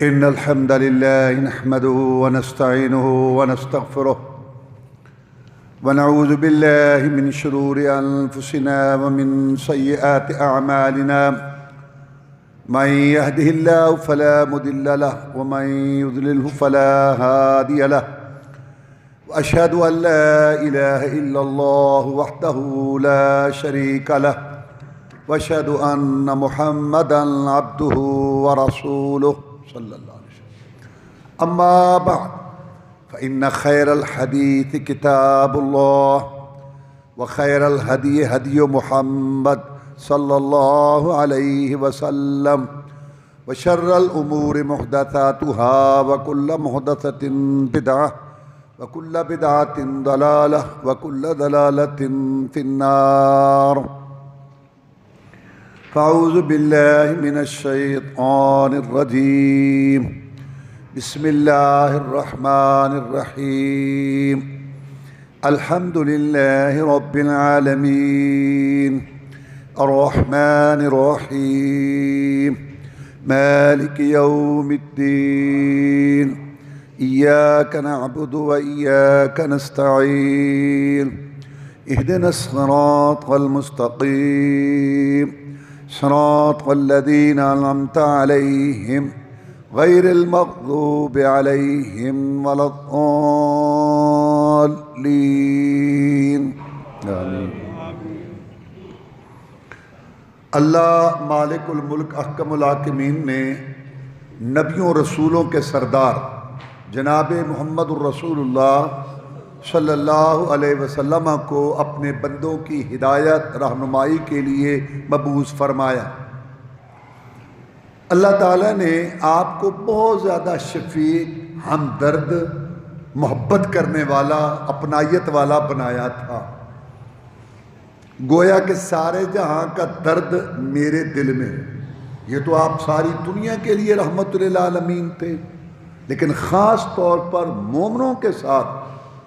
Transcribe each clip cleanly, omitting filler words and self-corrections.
إن الحمد لله نحمده ونستعينه ونستغفره ونعوذ بالله من شرور أنفسنا ومن سيئات أعمالنا من يهده الله فلا مضل له ومن يضلله فلا هادي له وأشهد أن لا إله إلا الله وحده لا شريك له وأشهد أن محمدًا عبده ورسوله صلى الله عليه وسلم أما بعد فإن خير الحديث كتاب الله وخير الهدي هدي محمد صلى الله عليه وسلم وشر الأمور محدثاتها وكل محدثة بدعة وكل بدعة ضلالة وكل ضلالة في النار فأعوذ بالله من الشيطان الرجيم بسم الله الرحمن الرحيم الحمد لله رب العالمين الرحمن الرحيم مالك يوم الدين إياك نعبد وإياك نستعين اهدنا الصراط المستقيم صراط الذين أنعمت عليهم غير المغضوب عليهم ولا الضالين آمين۔ اللہ مالک الملک احکم الحاکمین نے نبیوں رسولوں کے سردار جناب محمد الرسول اللہ صلی اللہ علیہ وسلم کو اپنے بندوں کی ہدایت رہنمائی کے لیے مبعوث فرمایا۔ اللہ تعالیٰ نے آپ کو بہت زیادہ شفیق، ہمدرد، محبت کرنے والا، اپنائیت والا بنایا تھا۔ گویا کہ سارے جہاں کا درد میرے دل میں ہے۔ یہ تو آپ ساری دنیا کے لیے رحمت للعالمین تھے، لیکن خاص طور پر مومنوں کے ساتھ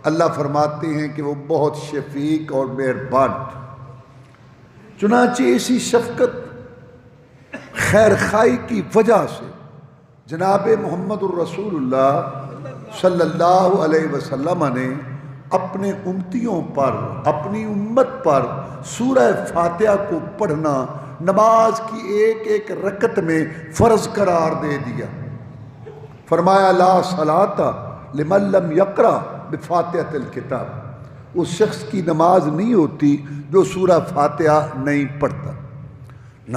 اللہ فرماتے ہیں کہ وہ بہت شفیق اور مہربان تھے۔ چنانچہ اسی شفقت خیر خواہی کی وجہ سے جناب محمد الرسول اللہ صلی اللہ علیہ وسلم نے اپنے امتیوں پر، اپنی امت پر سورہ فاتحہ کو پڑھنا نماز کی ایک ایک رکعت میں فرض قرار دے دیا۔ فرمایا لا صلاۃ لمن لم یقرأ بفاتحۃ الکتاب، اس شخص کی نماز نہیں ہوتی جو سورہ فاتحہ نہیں پڑھتا۔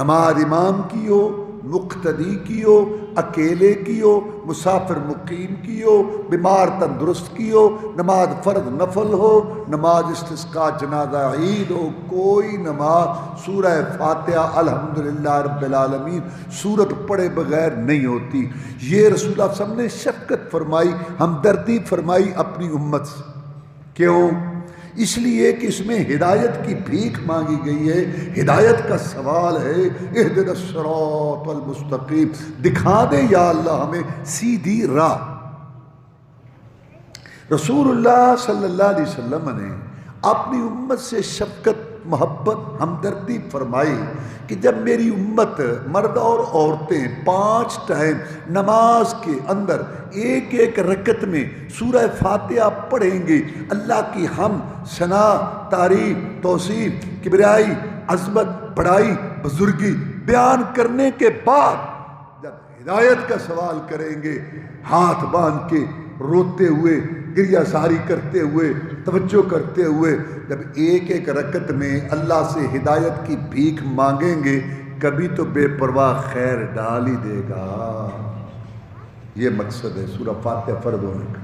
نماز امام کی ہو، مقتدی کی ہو، اکیلے کی ہو، مسافر مقیم کی ہو، بیمار تندرست کی ہو، نماز فرض نفل ہو، نماز استسقاء جنازہ عید ہو، کوئی نماز سورہ فاتحہ الحمدللہ رب العالمین سورت پڑھے بغیر نہیں ہوتی۔ یہ رسول اللہ صلی اللہ علیہ وسلم نے شفقت فرمائی، ہمدردی فرمائی اپنی امت سے۔ کیوں؟ اس لیے کہ اس میں ہدایت کی بھیک مانگی گئی ہے، ہدایت کا سوال ہے۔ اہدنا الصراط المستقیم، دکھا دے یا اللہ ہمیں سیدھی راہ۔ رسول اللہ صلی اللہ علیہ وسلم نے اپنی امت سے شفقت، محبت، ہمدردی فرمائی کہ جب میری امت مرد اور عورتیں 5 ٹائم نماز کے اندر ایک ایک رکعت میں سورہ فاتحہ پڑھیں گے، اللہ کی حمد، ثنا، تعریف، توصیف، کبریائی، عظمت، بڑائی، بزرگی بیان کرنے کے بعد جب ہدایت کا سوال کریں گے، ہاتھ باندھ کے روتے ہوئے، گریہ ساری کرتے ہوئے، توجہ کرتے ہوئے جب ایک ایک رکعت میں اللہ سے ہدایت کی بھیک مانگیں گے، کبھی تو بے پرواہ خیر ڈال ہی دے گا۔ یہ مقصد ہے سورہ فاتحہ فرض ہونے کا۔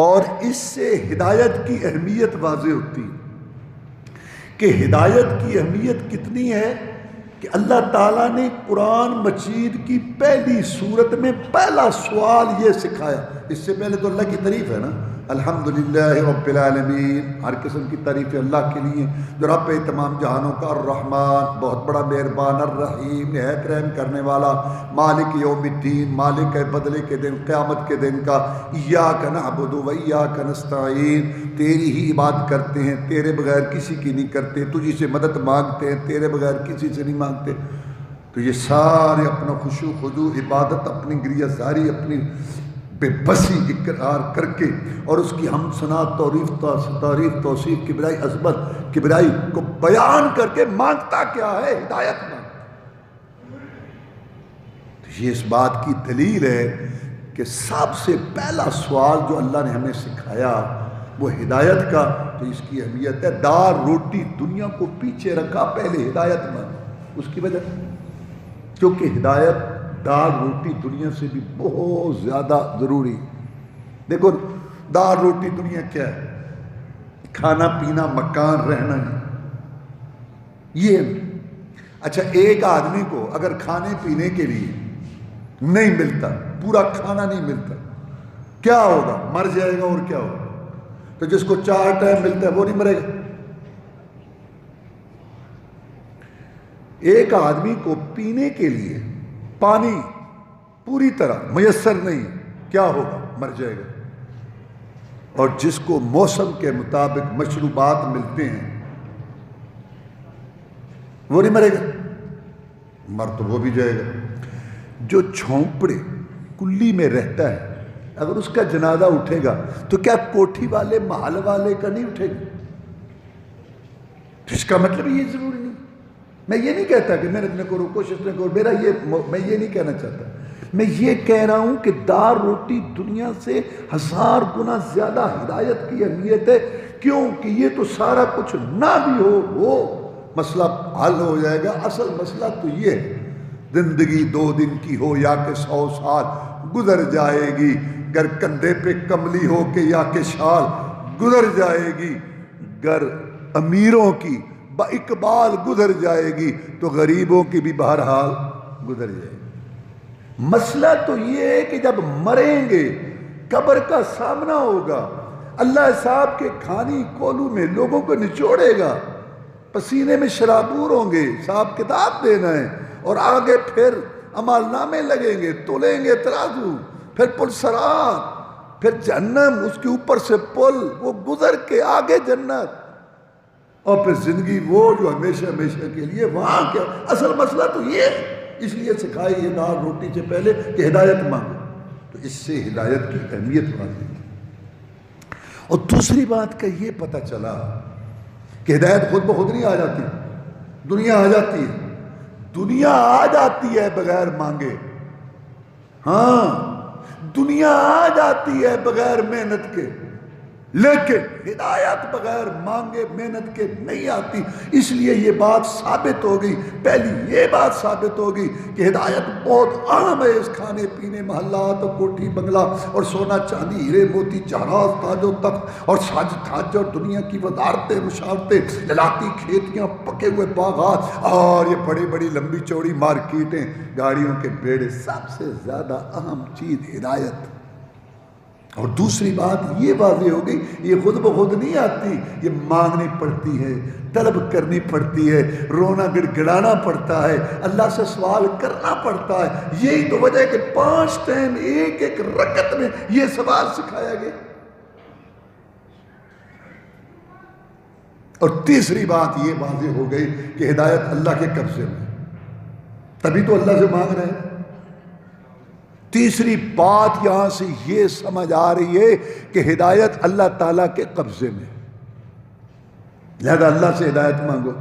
اور اس سے ہدایت کی اہمیت واضح ہوتی ہے کہ ہدایت کی اہمیت کتنی ہے کہ اللہ تعالیٰ نے قرآن مجید کی پہلی سورت میں پہلا سوال یہ سکھایا۔ اس سے پہلے تو اللہ کی تعریف ہے نا، الحمدللہ رب العالمین، ہر قسم کی تعریف اللہ کے لیے جو رب تمام جہانوں کا، الرحمن بہت بڑا مہربان، الرحیم نہایت رحم کرنے والا، مالک یوم الدین مالک ہے بدلے کے دن، قیامت کے دن کا، ایاک نعبد و ایاک نستعین، تیری ہی عبادت کرتے ہیں، تیرے بغیر کسی کی نہیں کرتے، تجھی سے مدد مانگتے ہیں، تیرے بغیر کسی سے نہیں مانگتے۔ تو یہ سارے اپنا خشوع خضوع عبادت، اپنی گریہ زاری، اپنی بے بسی اقرار کر کے اور اس کی حمد ثنا تعریف توصیف کبریائی عظمت کبریائی کو بیان کر کے مانگتا کیا ہے؟ ہدایت مانگتا۔ یہ اس بات کی دلیل ہے کہ سب سے پہلا سوال جو اللہ نے ہمیں سکھایا وہ ہدایت کا، تو اس کی اہمیت ہے۔ دار روٹی دنیا کو پیچھے رکھا، پہلے ہدایت مانگ۔ اس کی وجہ کیونکہ ہدایت دار روٹی دنیا سے بھی بہت زیادہ ضروری۔ دیکھو دار روٹی دنیا کیا ہے؟ کھانا پینا، مکان، رہنا یہ۔ اچھا ایک آدمی کو اگر کھانے پینے کے لیے نہیں ملتا، پورا کھانا نہیں ملتا، کیا ہوگا؟ مر جائے گا۔ اور کیا ہوگا؟ تو جس کو 4 ٹائم ملتا ہے وہ نہیں مرے گا؟ ایک آدمی کو پینے کے لیے پانی پوری طرح میسر نہیں، کیا ہوگا؟ مر جائے گا۔ اور جس کو موسم کے مطابق مشروبات ملتے ہیں وہ نہیں مرے گا؟ مر تو وہ بھی جائے گا۔ جو جھونپڑے کلی میں رہتا ہے اگر اس کا جنازہ اٹھے گا تو کیا کوٹھی والے محل والے کا نہیں اٹھے گا؟ اس کا مطلب یہ ضروری نہیں۔ میں یہ نہیں کہتا کہ محنت نہ کرو، کوشش نہ کرو، میں یہ نہیں کہنا چاہتا۔ میں یہ کہہ رہا ہوں کہ دار روٹی دنیا سے 1000 گنا زیادہ ہدایت کی اہمیت ہے۔ کیوں کہ یہ تو سارا کچھ نہ بھی ہو وہ مسئلہ حل ہو جائے گا۔ اصل مسئلہ تو یہ ہے، زندگی 2 دن کی ہو یا کہ 100 سال گزر جائے گی، گر کندھے پہ کملی ہو کے یا کہ شال گزر جائے گی، گر امیروں کی با اقبال گزر جائے گی تو غریبوں کی بھی بہرحال گزر جائے گی۔ مسئلہ تو یہ ہے کہ جب مریں گے قبر کا سامنا ہوگا، اللہ صاحب کے کھانی کولو میں لوگوں کو نچوڑے گا، پسینے میں شرابور ہوں گے، صاحب کتاب دینا ہے، اور آگے پھر عمال نامے لگیں گے، تولیں گے ترازو، پھر پل سرات، پھر جہنم، اس کے اوپر سے پل، وہ گزر کے آگے جنت، اور پھر زندگی وہ جو ہمیشہ ہمیشہ کے لیے وہاں کیا۔ اصل مسئلہ تو یہ ہے، اس لیے سکھائی یہ دار روٹی سے پہلے کہ ہدایت مانگو، تو اس سے ہدایت کی اہمیت واضح۔ اور دوسری بات کا یہ پتہ چلا کہ ہدایت خود بخود نہیں آ جاتی، دنیا آ جاتی ہے، دنیا آ جاتی ہے بغیر مانگے۔ ہاں دنیا آ جاتی ہے بغیر محنت کے، لیکن ہدایت بغیر مانگے محنت کے نہیں آتی۔ اس لیے یہ بات ثابت ہو گئی، پہلی یہ بات ثابت ہو گئی کہ ہدایت بہت اہم ہے۔ اس کھانے پینے، محلات اور کوٹھی بنگلہ اور سونا چاندی، ہیرے موتی جواہرات، تاج و تخت اور ساج تھاج اور دنیا کی وزارتیں مشاورتیں، للاتی کھیتیاں، پکے ہوئے باغات اور یہ بڑی بڑی لمبی چوڑی مارکیٹیں، گاڑیوں کے بیڑے، سب سے زیادہ اہم چیز ہدایت۔ اور دوسری بات یہ واضح ہو گئی، یہ خود بخود نہیں آتی، یہ مانگنی پڑتی ہے، طلب کرنی پڑتی ہے، رونا گڑ گڑانا پڑتا ہے، اللہ سے سوال کرنا پڑتا ہے۔ یہی تو وجہ ہے کہ 5 ٹائم ایک ایک رکعت میں یہ سوال سکھایا گیا۔ اور تیسری بات یہ واضح ہو گئی کہ ہدایت اللہ کے قبضے میں، تبھی تو اللہ سے مانگ رہے ہیں۔ تیسری بات یہاں سے یہ سمجھ آ رہی ہے کہ ہدایت اللہ تعالیٰ کے قبضے میں، لہذا اللہ سے ہدایت مانگو۔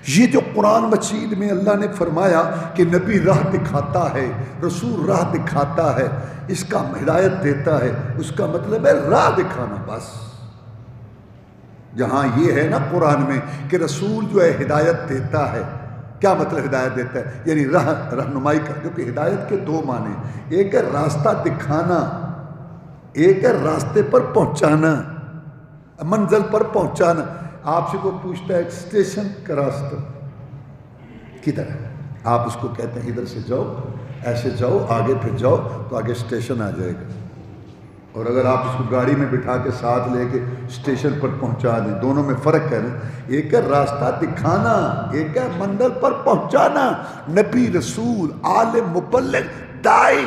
یہ جو قرآن مجید میں اللہ نے فرمایا کہ نبی راہ دکھاتا ہے، رسول راہ دکھاتا ہے، اس کا ہدایت دیتا ہے، اس کا مطلب ہے راہ دکھانا۔ بس جہاں یہ ہے نا قرآن میں کہ رسول جو ہے ہدایت دیتا ہے، کیا مطلب ہدایت دیتا ہے؟ یعنی رہنمائی کا، کیونکہ ہدایت کے 2 معنی، ایک ہے راستہ دکھانا، ایک ہے راستے پر پہنچانا، منزل پر پہنچانا۔ آپ سے کوئی پوچھتا ہے اسٹیشن کا راستہ کدھر ہے، آپ اس کو کہتے ہیں ادھر سے جاؤ، ایسے جاؤ، آگے پھر جاؤ تو آگے اسٹیشن آ جائے گا۔ اور اگر آپ اس کو گاڑی میں بٹھا کے ساتھ لے کے اسٹیشن پر پہنچا دیں، دونوں میں فرق ہے نا، ایک ہے راستہ دکھانا، ایک ہے منزل پر پہنچانا۔ نبی، رسول، عالم، مبلغ، داعی،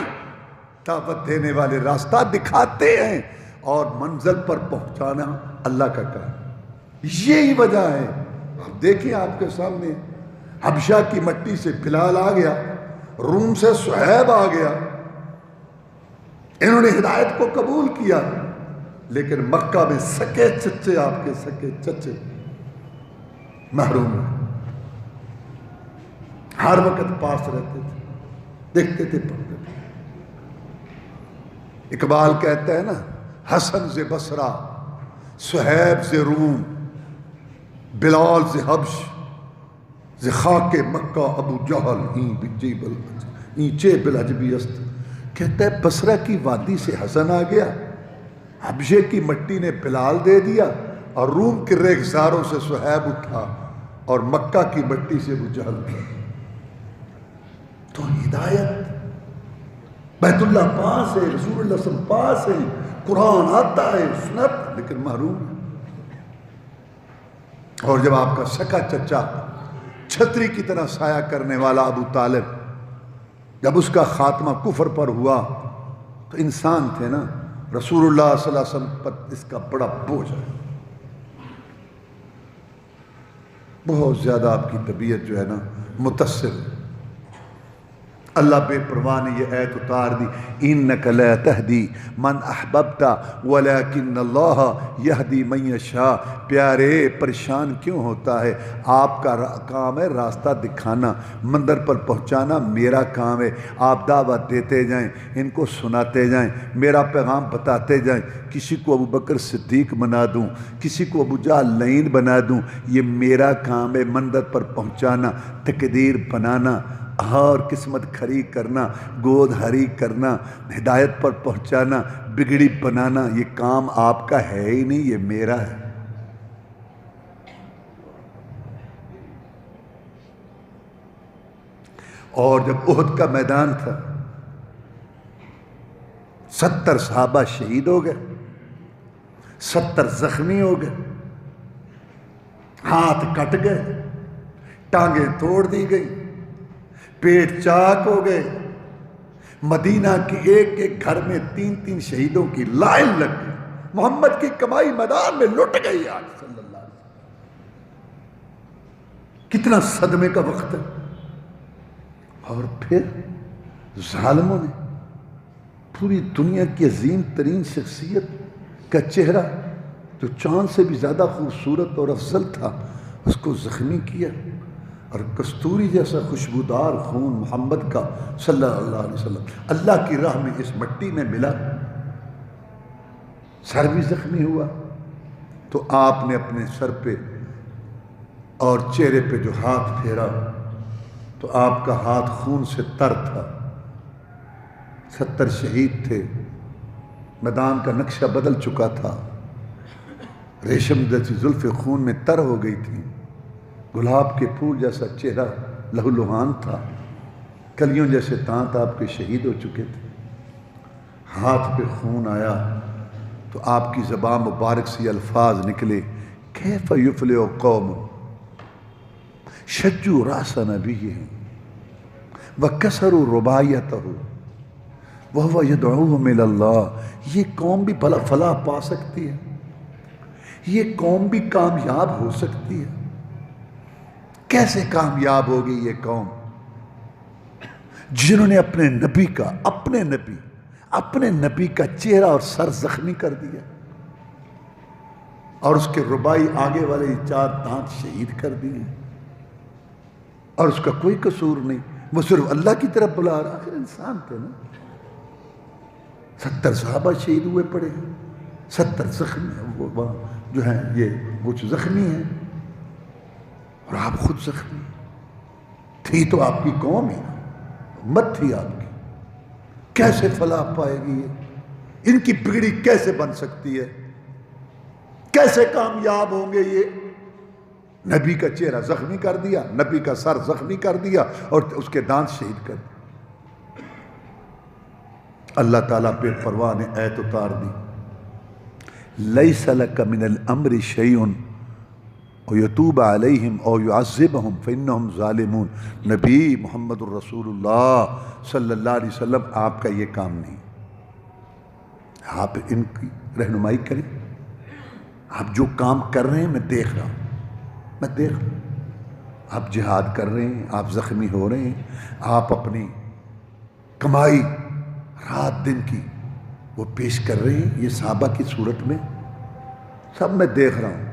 دعوت دینے والے راستہ دکھاتے ہیں، اور منزل پر پہنچانا اللہ کا کام۔ یہی وجہ ہے، آپ دیکھیں آپ کے سامنے حبشہ کی مٹی سے بلال آ گیا، روم سے صہیب آ گیا، انہوں نے ہدایت کو قبول کیا، لیکن مکہ میں سکے چچے، آپ کے سکے چچے محروم ہیں، ہر وقت پاس رہتے تھے، دیکھتے تھے، پڑھتے تھے۔ اقبال کہتا ہے نا، حسن سے بصرہ، صہیب سے روم، بلال سے حبش، ز خاک مکہ ابو جہل اینچے بالعجبی است۔ کہتا ہے بصرہ کی وادی سے حسن آ گیا، حبشے کی مٹی نے بلال دے دیا، اور روم کے ریگزاروں سے صہیب اٹھا، اور مکہ کی مٹی سے ابو جہل تھا۔ تو ہدایت بیت اللہ پاس ہے، رسول اللہ صلی اللہ علیہ وسلم پاس ہے، قرآن آتا ہے، سنت، لیکن محروم ہے۔ اور جب آپ کا سکا چچا چھتری کی طرح سایہ کرنے والا ابو طالب، جب اس کا خاتمہ کفر پر ہوا تو انسان تھے نا، رسول اللہ صلی اللہ علیہ وسلم پر اس کا بڑا بوجھ ہے، بہت زیادہ آپ کی طبیعت جو ہے نا متاثر ہے۔ اللہ بے پرواہ نے یہ آیت اتار دی، انک لا تہدی من احببت ولکن اللہ یہدی من یشاء۔ پیارے پریشان کیوں ہوتا ہے؟ آپ کا کام ہے راستہ دکھانا، مندر پر پہنچانا میرا کام ہے۔ آپ دعوت دیتے جائیں، ان کو سناتے جائیں، میرا پیغام بتاتے جائیں، کسی کو ابو بکر صدیق بنا دوں، کسی کو ابو جہل لعین بنا دوں، یہ میرا کام ہے۔ مندر پر پہنچانا، تقدیر بنانا اور قسمت کھری کرنا، گود ہری کرنا، ہدایت پر پہنچانا، بگڑی بنانا، یہ کام آپ کا ہے ہی نہیں، یہ میرا ہے۔ اور جب احد کا میدان تھا، 70 صحابہ شہید ہو گئے، 70 زخمی ہو گئے، ہاتھ کٹ گئے، ٹانگیں توڑ دی گئی، پیٹ چاک ہو گئے، مدینہ کے ایک ایک گھر میں 3 شہیدوں کی لائن لگ گئی، محمد کی کمائی میدان میں لٹ گئی آج صلی اللہ علیہ وسلم۔ کتنا صدمے کا وقت ہے۔ اور پھر ظالموں نے پوری دنیا کی عظیم ترین شخصیت کا چہرہ جو چاند سے بھی زیادہ خوبصورت اور افضل تھا، اس کو زخمی کیا، اور کستوری جیسا خوشبودار خون محمد کا صلی اللہ علیہ وسلم اللہ کی راہ میں اس مٹی میں ملا، سر بھی زخمی ہوا۔ تو آپ نے اپنے سر پہ اور چہرے پہ جو ہاتھ پھیرا تو آپ کا ہاتھ خون سے تر تھا، 70 شہید تھے، میدان کا نقشہ بدل چکا تھا، ریشم جیسی زلف خون میں تر ہو گئی تھی، گلاب کے پھول جیسا چہرہ لہو لہان تھا، کلیوں جیسے دانت آپ کے شہید ہو چکے تھے، ہاتھ پہ خون آیا تو آپ کی زبان مبارک سے الفاظ نکلے، کیف یفلح قوم شجوا راس نبیہم وکسروا رباعیتہ وہو یدعوہم الی اللہ۔ یہ قوم بھی بھلا فلاح پا سکتی ہے، یہ قوم بھی کامیاب ہو سکتی ہے۔ کیسے کامیاب ہوگی یہ قوم؟ جنہوں نے اپنے نبی کا چہرہ اور سر زخمی کر دیا، اور اس کے ربائی آگے والے 4 دانت شہید کر دیے، اور اس کا کوئی قصور نہیں، وہ صرف اللہ کی طرف بلا رہا۔ آخر انسان تھے نا، 70 صحابہ شہید ہوئے پڑے ہیں، 70 زخمی وہ جو ہیں، یہ کچھ زخمی ہیں، اور آپ خود زخمی تھی تو آپ کی قوم ہی نا، امت تھی آپ کی، کیسے فلاح پائے گی؟ ان کی بگڑی کیسے بن سکتی ہے؟ کیسے کامیاب ہوں گے یہ؟ نبی کا چہرہ زخمی کر دیا، نبی کا سر زخمی کر دیا، اور اس کے دانت شہید کر دیا۔ اللہ تعالیٰ بے پرواہ نے آیت اتار دی، لیس لک من الامر شیء ویتوب علیہم او یعذبہم فانہم ظالمون۔ نبی محمد الرسول اللہ صلی اللہ علیہ وسلم، آپ کا یہ کام نہیں، آپ ان کی رہنمائی کریں، آپ جو کام کر رہے ہیں میں دیکھ رہا ہوں، آپ جہاد کر رہے ہیں، آپ زخمی ہو رہے ہیں، آپ اپنی کمائی رات دن کی وہ پیش کر رہے ہیں، یہ صحابہ کی صورت میں سب میں دیکھ رہا ہوں،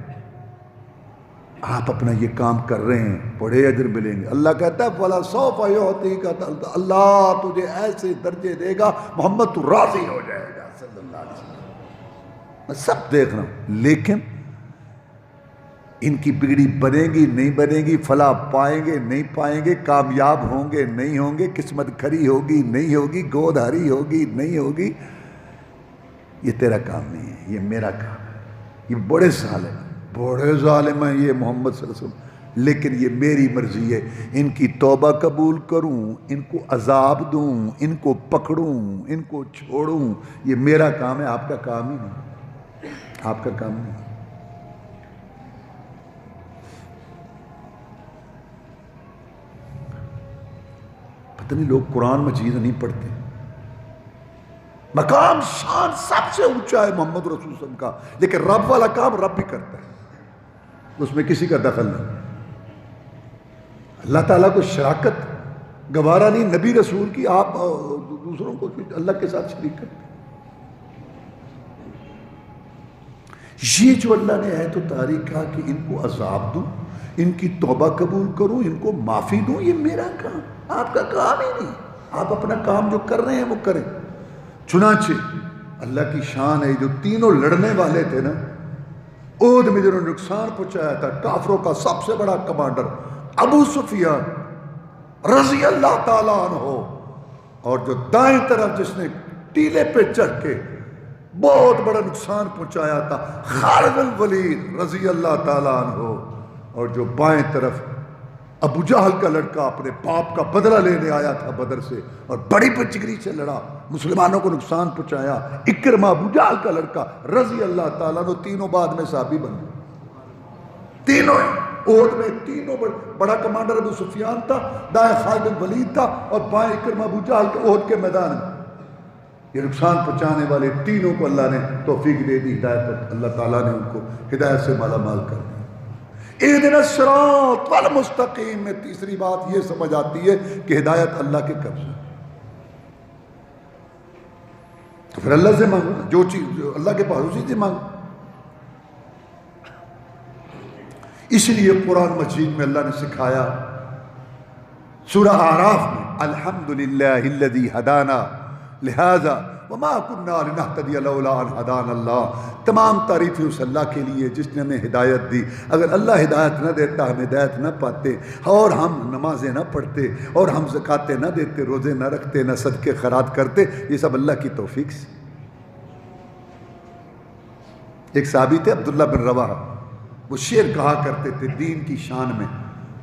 آپ اپنا یہ کام کر رہے ہیں، بڑے اجر ملیں گے۔ اللہ کہتا ہے فَلَا سَوْفَ يُعْطِيكَ، اللہ تجھے ایسے درجے دے گا محمد تو راضی ہو جائے گا صلی اللہ علیہ وسلم۔ میں سب دیکھ رہا ہوں، لیکن ان کی بگڑی بنے گی نہیں بنے گی، فلاح پائیں گے نہیں پائیں گے، کامیاب ہوں گے نہیں ہوں گے، قسمت کھری ہوگی نہیں ہوگی، گود ہری ہوگی نہیں ہوگی، یہ تیرا کام نہیں ہے، یہ میرا کام ہے۔ یہ بڑے ظالم ہیں یہ محمد صلی اللہ علیہ وسلم، لیکن یہ میری مرضی ہے، ان کی توبہ قبول کروں، ان کو عذاب دوں، ان کو پکڑوں، ان کو چھوڑوں، یہ میرا کام ہے، آپ کا کام ہی نہیں، آپ کا کام نہیں۔ پتہ نہیں لوگ قرآن مجید نہیں پڑھتے، مقام شان سب سے اونچا ہے محمد رسول صلی اللہ علیہ وسلم کا، لیکن رب والا کام رب بھی کرتا ہے، اس میں کسی کا دخل نہیں۔ اللہ تعالیٰ کو شراکت گوارا نہیں نبی رسول کی، آپ دوسروں کو اللہ کے ساتھ شریک کرتے۔ یہ جو اللہ نے ہے تو تاریخ کہا کہ ان کو عذاب دوں، ان کی توبہ قبول کروں، ان کو معافی دوں، یہ میرا کام، آپ کا کام ہی نہیں۔ آپ اپنا کام جو کر رہے ہیں وہ کریں۔ چنانچہ اللہ کی شان ہے، جو تینوں لڑنے والے تھے نا، احد میں جنہوں نے نقصان پہنچایا تھا، کافروں کا سب سے بڑا کمانڈر ابو سفیان رضی اللہ تعالیٰ عنہ، اور جو دائیں طرف جس نے ٹیلے پہ چڑھ کے بہت بڑا نقصان پہنچایا تھا خالد الولید رضی اللہ تعالیٰ عنہ، اور جو بائیں طرف ابو جہل کا لڑکا اپنے باپ کا بدلہ لینے آیا تھا بدر سے، اور بڑی بچگری سے لڑا، مسلمانوں کو نقصان پہنچایا، اکرمہ ابو جہل کا لڑکا رضی اللہ تعالیٰ عنہ، تینوں بعد میں صحابی بن گئے، تینوں احد میں تینوں بڑا کمانڈر ابو سفیان تھا، دائیں خالد الولید تھا، اور بائیں اکرمہ ابو جہل کے احد کے میدان میں۔ یہ نقصان پہنچانے والے تینوں کو اللہ نے توفیق دے دی، ہدایت، اللہ تعالیٰ نے ان کو ہدایت سے مالا مال کر دیا۔ اہدنا الصراط المستقیم میں تیسری بات یہ سمجھ آتی ہے کہ ہدایت اللہ کے قبضے، تو پھر اللہ سے مانگو، جو چیز اللہ کے پاس اسی سے مانگو۔ اس لیے قرآن مجید میں اللہ نے سکھایا سورہ اعراف میں، الحمدللہ الذی ہدانا لہذا وما كنا لنهتدي لولا ان هدانا اللہ، تمام تعریفیں اس اللہ کے لیے جس نے ہمیں ہدایت دی، اگر اللہ ہدایت نہ دیتا ہم ہدایت نہ پاتے، اور ہم نمازیں نہ پڑھتے، اور ہم زکاتیں نہ دیتے، روزے نہ رکھتے، نہ صدقے خیرات کرتے، یہ سب اللہ کی توفیق سے۔ ایک صحابی تھے عبداللہ بن رواحہ، وہ شعر کہا کرتے تھے دین کی شان میں،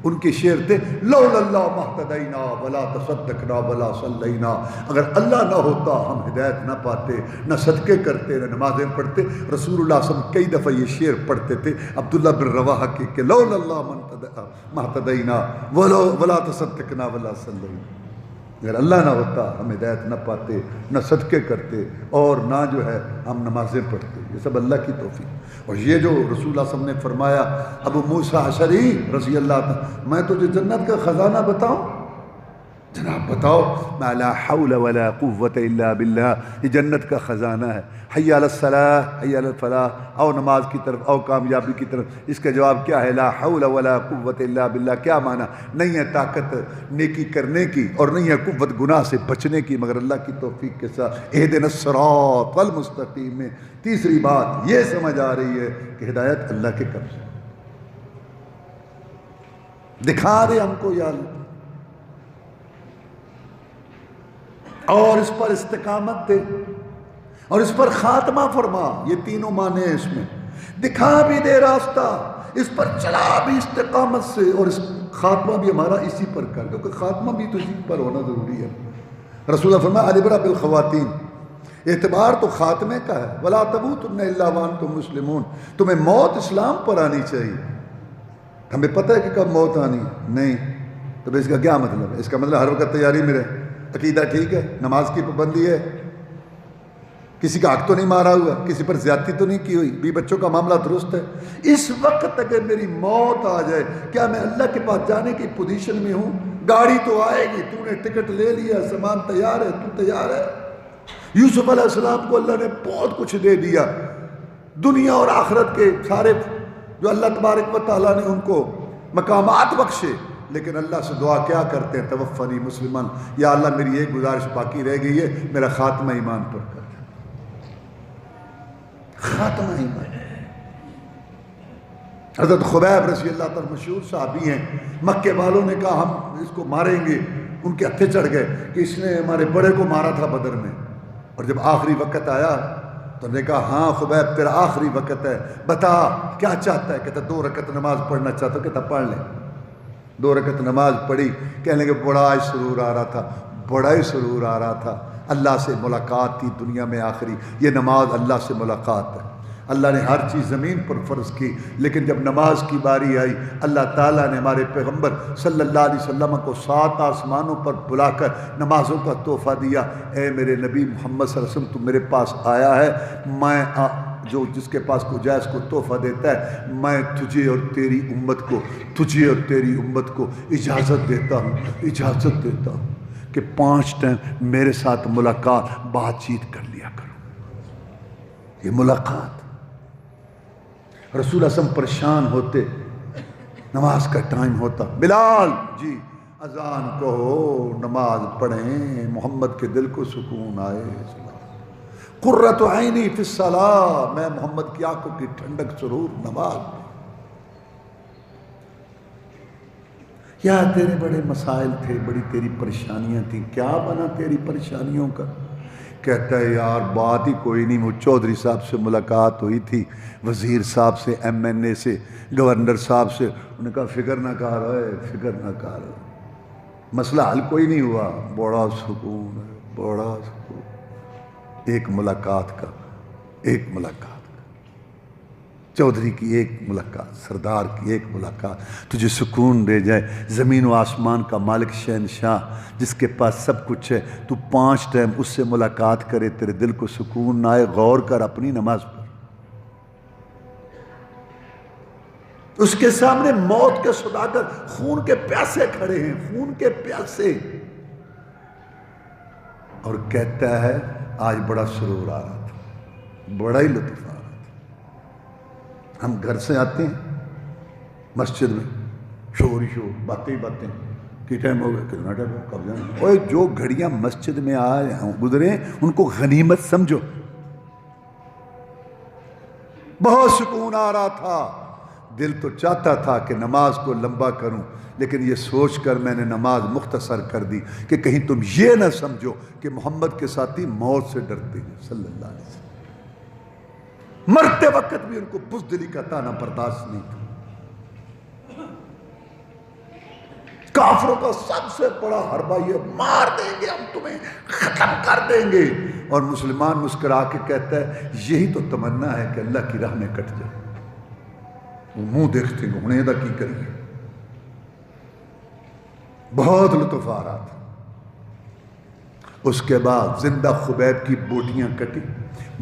ان کے شعر تھے لولا اللہ مہتدینا ولا تصدقنا ولا صلینا، اگر اللہ نہ ہوتا ہم ہدایت نہ پاتے، نہ صدقے کرتے، نہ نمازیں پڑھتے۔ رسول اللہ صلی اللہ علیہ وسلم کئی دفعہ یہ شعر پڑھتے تھے عبداللہ بن رواحہ کے کہ لولا اللہ مہتدینا ولا تصدقنا ولا صلینا، اگر اللہ نہ ہوتا ہم ہدایت نہ پاتے، نہ صدقے کرتے، اور نہ جو ہے ہم نمازیں پڑھتے، یہ سب اللہ کی توفیق۔ اور یہ جو رسول اللہ صلی اللہ علیہ وسلم نے فرمایا ابو موسیٰ اشعری رضی اللہ تعالیٰ، میں تجھے جنت کا خزانہ بتاؤں؟ جناب بتاؤ۔ ما لا حول ولا قوت الا باللہ، یہ جنت کا خزانہ ہے۔ حی علی الصلاۃ، حی علی الفلاح، او نماز کی طرف، او کامیابی کی طرف۔ اس کا جواب کیا ہے؟ لا حول ولا قوت الا باللہ، کیا معنی؟ نہیں ہے طاقت نیکی کرنے کی، اور نہیں ہے قوت گناہ سے بچنے کی، مگر اللہ کی توفیق کے ساتھ۔ اہدنا الصراط المستقیم میں تیسری بات یہ سمجھ آ رہی ہے کہ ہدایت اللہ کے قبضے، دکھا دے ہم کو یا اللہ، اور اس پر استقامت دے، اور اس پر خاتمہ فرما۔ یہ تینوں معنی ہیں اس میں، دکھا بھی دے راستہ، اس پر چلا بھی استقامت سے، اور اس خاتمہ بھی ہمارا اسی پر کر، کیونکہ خاتمہ بھی تو اسی پر ہونا ضروری ہے۔ رسول اللہ فرمایا البرا بالخواتین، اعتبار تو خاتمے کا ہے، ولا تموتن الا وانتم مسلمون، تمہیں موت اسلام پر آنی چاہیے۔ ہمیں پتہ ہے کہ کب موت آنی ہے؟ نہیں، تو اس کا کیا مطلب ہے؟ اس کا مطلب ہر وقت تیاری میں رہے، عقیدہ ٹھیک ہے، نماز کی پابندی ہے، کسی کا حق تو نہیں مارا ہوا، کسی پر زیادتی تو نہیں کی ہوئی، بی بچوں کا معاملہ درست ہے. اس وقت اگر میری موت آ جائے، کیا میں اللہ کے پاس جانے کی پوزیشن میں ہوں؟ گاڑی تو آئے گی، تو نے ٹکٹ لے لیا، سامان تیار ہے، تو تیار ہے. یوسف علیہ السلام کو اللہ نے بہت کچھ دے دیا، دنیا اور آخرت کے سارے جو اللہ تبارک و تعالیٰ نے ان کو مقامات بخشے، لیکن اللہ سے دعا کیا کرتے ہیں؟ توفنی مسلمان، یا اللہ میری ایک گزارش باقی رہ گئی ہے، میرا خاتمہ ایمان پر کر. خاتمہ ایمان. حضرت خبیب رضی اللہ تعالیٰ مشہور صحابی ہیں، مکے والوں نے کہا ہم اس کو ماریں گے، ان کے ہتھے چڑھ گئے کہ اس نے ہمارے بڑے کو مارا تھا بدر میں. اور جب آخری وقت آیا تو نے کہا ہاں خبیب تیرا آخری وقت ہے، بتا کیا چاہتا ہے؟ کہتا 2 رکعت نماز پڑھنا چاہتا ہوں. کہتا پڑھ لیں. 2 رکعت نماز پڑھی. کہنے لگے بڑا ہی سرور آ رہا تھا، بڑا ہی سرور آ رہا تھا. اللہ سے ملاقات تھی دنیا میں آخری. یہ نماز اللہ سے ملاقات ہے. اللہ نے ہر چیز زمین پر فرض کی، لیکن جب نماز کی باری آئی، اللہ تعالیٰ نے ہمارے پیغمبر صلی اللہ علیہ وسلم کو 7 آسمانوں پر بلا کر نمازوں کا تحفہ دیا. اے میرے نبی محمد صلی اللہ علیہ وسلم، تو میرے پاس آیا ہے، میں جو جس کے پاس کو جائز کو تحفہ دیتا ہے، میں تجھے اور تیری امت کو اجازت دیتا ہوں کہ 5 ٹائم میرے ساتھ ملاقات بات چیت کر لیا کرو. یہ ملاقات. رسول اعظم پریشان ہوتے، نماز کا ٹائم ہوتا، بلال جی اذان کہو، نماز پڑھیں، محمد کے دل کو سکون آئے. قرۃ عینی فی الصلاۃ، میں محمد کی آنکھوں کی ٹھنڈک سرور نماز. یا تیرے بڑے مسائل تھے، بڑی تیری پریشانیاں تھیں، کیا بنا تیری پریشانیوں کا؟ کہتا ہے یار بات ہی کوئی نہیں. وہ چودھری صاحب سے ملاقات ہوئی تھی، وزیر صاحب سے، ایم این اے سے، گورنر صاحب سے. انہوں نے کہا فکر نہ کر، مسئلہ حل کوئی نہیں ہوا. بڑا سکون ہے، بڑا سکون. ایک ملاقات کا چودھری کی ایک ملاقات، سردار کی ایک ملاقات تجھے سکون دے جائے. زمین و آسمان کا مالک شہنشاہ جس کے پاس سب کچھ ہے، تو 5 ٹائم اس سے ملاقات کرے، تیرے دل کو سکون نہ آئے؟ غور کر اپنی نماز پر. اس کے سامنے موت کے سوداگر خون کے پیاسے کھڑے ہیں، خون کے پیاسے. اور کہتا ہے آج بڑا سرور آ رہا تھا، بڑا ہی لطف آ رہا تھا. ہم گھر سے آتے ہیں مسجد میں، شور باتیں کی ٹائم ہو گیا، کتنا ٹائم ہو، کب جانا. اوے جو گھڑیاں مسجد میں آئے گزرے ان کو غنیمت سمجھو. بہت سکون آ رہا تھا. دل تو چاہتا تھا کہ نماز کو لمبا کروں، لیکن یہ سوچ کر میں نے نماز مختصر کر دی کہ کہیں تم یہ نہ سمجھو کہ محمد کے ساتھی موت سے ڈرتے ہیں صلی اللہ علیہ وسلم. مرتے وقت بھی ان کو بزدلی کا تانا برداشت نہیں تھا. کافروں کا سب سے بڑا حربہ یہ، مار دیں گے ہم تمہیں، ختم کر دیں گے. اور مسلمان مسکرا کے کہتا ہے یہی تو تمنا ہے کہ اللہ کی راہ میں کٹ جائے. وہ منہ دیکھتے ہیں انہیں ادا کی کریے. بہت لطف آ رہا تھا. اس کے بعد زندہ خبیب کی بوٹیاں کٹی،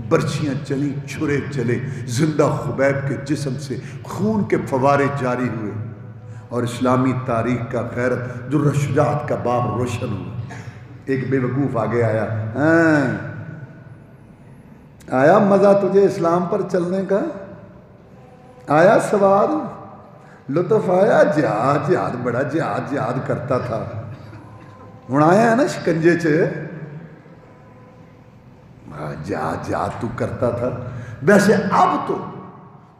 برچیاں چلیں، چھرے چلے، زندہ خبیب کے جسم سے خون کے فوارے جاری ہوئے، اور اسلامی تاریخ کا غیرت جرأت شجاعت کا باب روشن ہوا. ایک بے وقوف آگے آیا، آیا مزہ تجھے اسلام پر چلنے کا؟ آیا سواد، لطف آیا؟ جہاد بڑا جہاد کرتا تھا، ہوں آیا ہے نا شکنجے چ، جہاد تو کرتا تھا. ویسے اب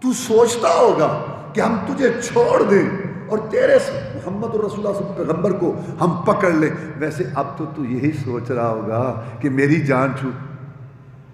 تو سوچتا ہوگا کہ ہم تجھے چھوڑ دیں اور تیرے محمد رسول اللہ صلی اللہ علیہ وسلم پیغمبر کو ہم پکڑ لیں. ویسے اب تو یہی سوچ رہا ہوگا کہ میری جان چھوٹ.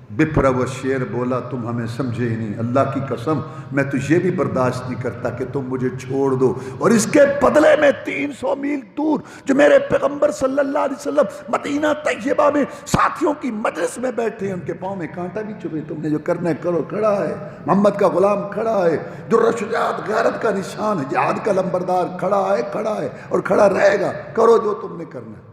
بپھرا وہ شعر بولا تم ہمیں سمجھے ہی نہیں. اللہ کی قسم میں تو یہ بھی برداشت نہیں کرتا کہ تم مجھے چھوڑ دو، اور اس کے بدلے میں 300 میل دور جو میرے پیغمبر صلی اللہ علیہ وسلم مدینہ طیبہ میں ساتھیوں کی مجلس میں بیٹھے ہیں، ان کے پاؤں میں کانٹا بھی چبھے. تم نے جو کرنا ہے کرو. کھڑا ہے محمد کا غلام، کھڑا ہے جرأت شجاعت غیرت کا نشان ہے، جہاد کا لمبردار کھڑا ہے اور کھڑا رہے گا. کرو جو تم نے کرنا ہے.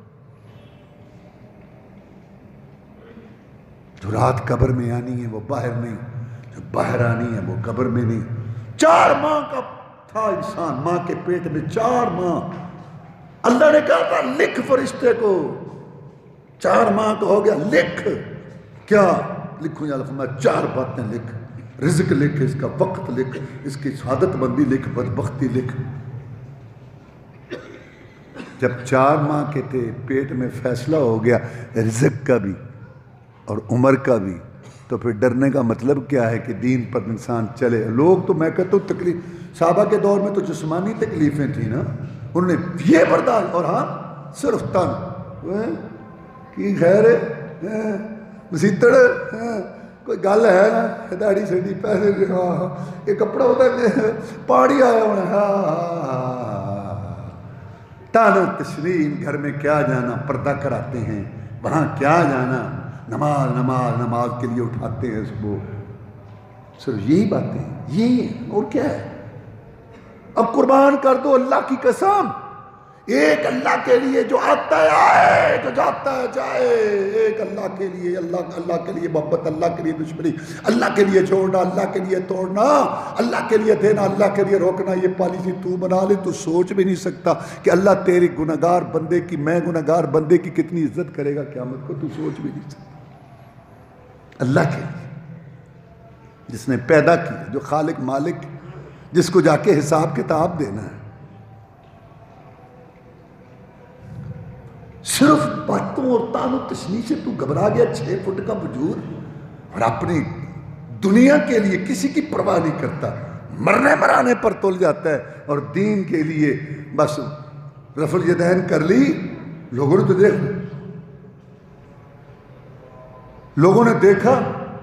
جو رات قبر میں آنی ہے وہ باہر نہیں، جو باہر آنی ہے وہ قبر میں نہیں۔ 4 ماہ کا تھا انسان، ماں کے پیٹ میں 4 ماہ۔ اللہ نے کہا تھا لکھ فرشتے کو، 4 ماہ کا ہو گیا، لکھ۔ کیا لکھوں؟ یا اللہ 4 باتیں لکھ، رزق لکھ، اس کا وقت لکھ، اس کی سعادت مندی لکھ، بدبختی لکھ۔ جب 4 ماہ کے تھے، پیٹ میں فیصلہ ہو گیا رزق کا بھی اور عمر کا بھی، تو پھر ڈرنے کا مطلب کیا ہے کہ دین پر انسان چلے۔ لوگ تو میں کہتا ہوں تکلیف، صحابہ کے دور میں تو جسمانی تکلیفیں تھیں نا، انہوں نے یہ برداشت، اور ہاں صرف تن کی خیر ہے، مسیتڑ کوئی گل ہے نا، داڑھی سیڑھی پیسے یہ کپڑا ہوتا ہے پہاڑی آیا ہونا، تانا تشرین، گھر میں کیا جانا، پردہ کراتے ہیں، وہاں کیا جانا، نماز نماز نماز کے لیے اٹھاتے ہیں صبح، صرف یہی باتیں، یہی ہے اور کیا ہے۔ اب قربان کر دو اللہ کی قسم، ایک اللہ کے لیے، جو آتا ہے آئے، جو جاتا ہے جائے، ایک اللہ کے لیے، اللہ کے لیے محبت، اللہ کے لیے دشمنی، اللہ کے لیے چھوڑنا، اللہ کے لیے توڑنا، اللہ کے لیے دینا، اللہ کے لیے روکنا، یہ پالیسی تو بنا لے تو سوچ بھی نہیں سکتا کہ اللہ تیری گناہگار بندے کی، میں گناہگار بندے کی کتنی عزت کرے گا قیامت کو، تو سوچ بھی نہیں سکتا۔ اللہ کے لیے جس نے پیدا کیا، جو خالق مالک، جس کو جا کے حساب کتاب دینا ہے۔ صرف باتوں اور تان و تشنیع سے تو گھبرا گیا، 6 فٹ کا وجود، اور اپنی دنیا کے لیے کسی کی پرواہ نہیں کرتا، مرنے مرانے پر تل جاتا ہے، اور دین کے لیے بس رفع الیدین کر لی۔ لوگوں نے تو لوگوں نے دیکھا،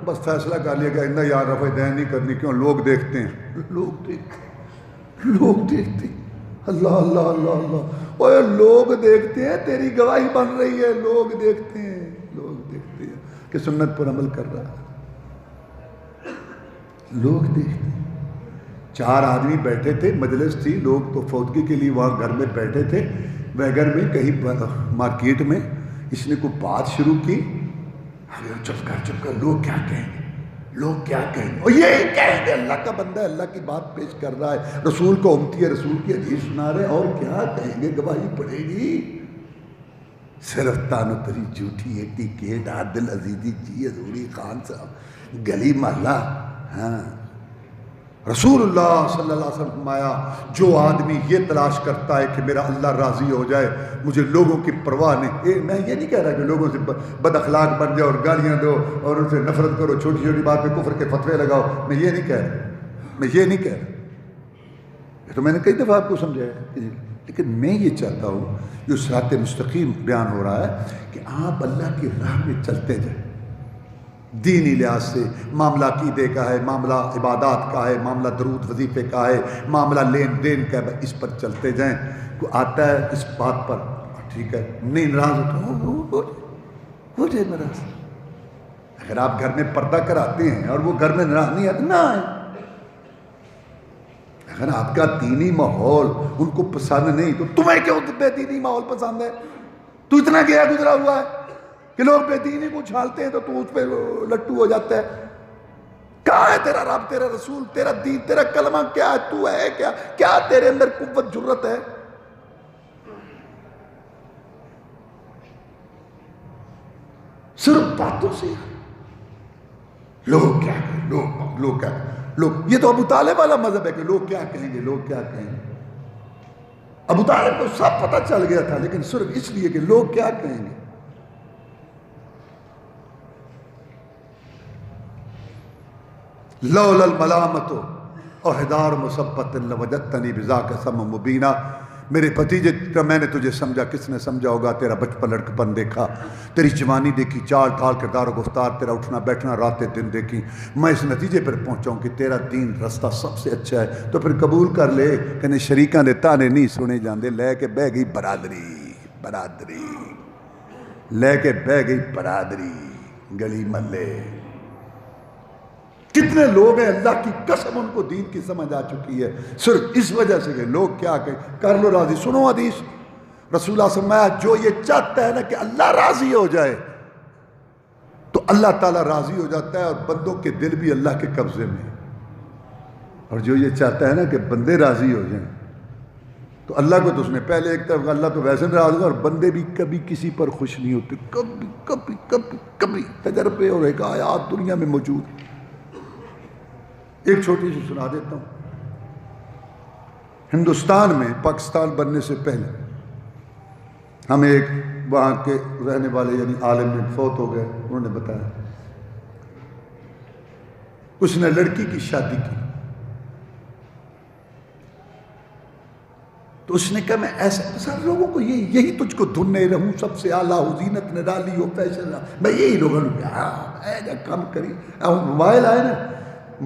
بس فیصلہ کر لیا کہ اندر یار رفع الیدین نہیں کرنی، کیوں؟ لوگ دیکھتے ہیں، لوگ دیکھتے ہیں، اللہ اللہ اللہ اللہ، اوہ لوگ دیکھتے ہیں، تیری گواہی بن رہی ہے، لوگ دیکھتے ہیں کہ سنت پر عمل کر رہا ہے، لوگ دیکھتے ہیں۔ 4 آدمی بیٹھے تھے، مجلس تھی، لوگ تو فوتگی کے لیے وہاں گھر میں بیٹھے تھے، ویگن میں کہیں مارکیٹ میں، اس نے کوئی بات شروع کی، چپ کر، لوگ کیا کہیں گے، اور یہی کہیں گے، اللہ کا بندہ ہے، اللہ کی بات پیش کر رہا ہے، رسول کو امتی ہے، رسول کی حدیث سنا رہے ہیں، اور کیا کہیں گے، گواہی پڑے گی۔ صرف تانو تری جھوٹی ایٹی کیٹ، عادل عزیزی جی، حضوری خان صاحب، گلی محلہ، ہاں۔ رسول اللہ صلی اللہ علیہ وسلم فرمایا، جو آدمی یہ تلاش کرتا ہے کہ میرا اللہ راضی ہو جائے، مجھے لوگوں کی پرواہ نہیں، میں یہ نہیں کہہ رہا کہ لوگوں سے بد اخلاق بن جاؤ اور گالیاں دو اور ان سے نفرت کرو، چھوٹی چھوٹی بات پہ کفر کے فتوے لگاؤ، میں یہ نہیں کہہ رہا، یہ تو میں نے کئی دفعہ آپ کو سمجھایا ہے، لیکن میں یہ چاہتا ہوں جو صراط مستقیم بیان ہو رہا ہے کہ آپ اللہ کی راہ میں چلتے جائیں، دینی لحاظ سے، معاملہ عقیدے کا ہے، معاملہ عبادات کا ہے، معاملہ درود وظیفے کا ہے، معاملہ لین دین کا ہے، اس پر چلتے جائیں۔ کوئی آتا ہے اس بات پر، ٹھیک ہے، نہیں ناراض ہو جائے ناراض۔ اگر آپ گھر میں پردہ کراتے ہیں اور وہ گھر میں ناراض نہیں آتے، نہ آئے۔ اگر آپ کا دینی ماحول ان کو پسند نہیں تو تمہیں کیوں بے دینی ماحول پسند ہے؟ تو اتنا گیا گزرا ہوا ہے کہ لوگ بے دینی کو چھالتے ہیں تو تو اس پہ لٹو ہو جاتا ہے۔ کہاں ہے تیرا رب، تیرا رسول، تیرا دین، تیرا کلمہ کیا ہے؟ تو ہے کیا تیرے اندر قوت جرت ہے؟ صرف باتوں سے لوگ کیا کہیں، لوگ کیا کہیں، یہ تو ابو طالب والا مذہب ہے کہ لوگ کیا کہیں گے۔ ابو طالب کو سب پتہ چل گیا تھا، لیکن صرف اس لیے کہ لوگ کیا کہیں گے۔ لولا الملامت احدار مثبت لوجدتنی بذاک سم مبینہ، میرے بھتیجے میں نے تجھے سمجھا، کس نے سمجھا ہوگا؟ تیرا بچپن لڑکپن دیکھا، تیری جوانی دیکھی، چال ڈھال کردار و گفتار، تیرا اٹھنا بیٹھنا راتیں دن دیکھی، میں اس نتیجے پر پہنچا ہوں کہ تیرا دین رستہ سب سے اچھا ہے، تو پھر قبول کر لے۔ کہ شریکاں دے تانے نہیں سنے جاندے، لے کے بہ گئی برادری، لے کے بہ گئی برادری، گلی محلے۔ کتنے لوگ ہیں اللہ کی قسم ان کو دین کی سمجھ آ چکی ہے، صرف اس وجہ سے کہ لوگ کیا کہیں، کر لو راضی۔ سنو حدیث، رسول اللہ فرمایا جو یہ چاہتا ہے نا کہ اللہ راضی ہو جائے، تو اللہ تعالیٰ راضی ہو جاتا ہے، اور بندوں کے دل بھی اللہ کے قبضے میں. اور جو یہ چاہتا ہے نا کہ بندے راضی ہو جائیں، تو اللہ کو تو اس نے پہلے ایک طرف اللہ تو ویسے ناراض ہوگا، اور بندے بھی کبھی کسی پر خوش نہیں ہوتے. کبھی کبھی کبھی کبھی تجربے اور ایک آیات دنیا میں موجود. ایک چھوٹی سی سنا دیتا ہوں. ہندوستان میں پاکستان بننے سے پہلے ہمیں ایک وہاں کے رہنے والے یعنی عالم میں فوت ہو گئے، انہوں نے بتایا اس نے لڑکی کی شادی کی، تو اس نے کہا میں ایسے سب لوگوں کو یہی تجھ کو دھننے رہوں، سب سے اعلیٰ ہو، زینت نرالی ہو، فیشن میں یہی لوگوں نے کم کری. موبائل آئے نا،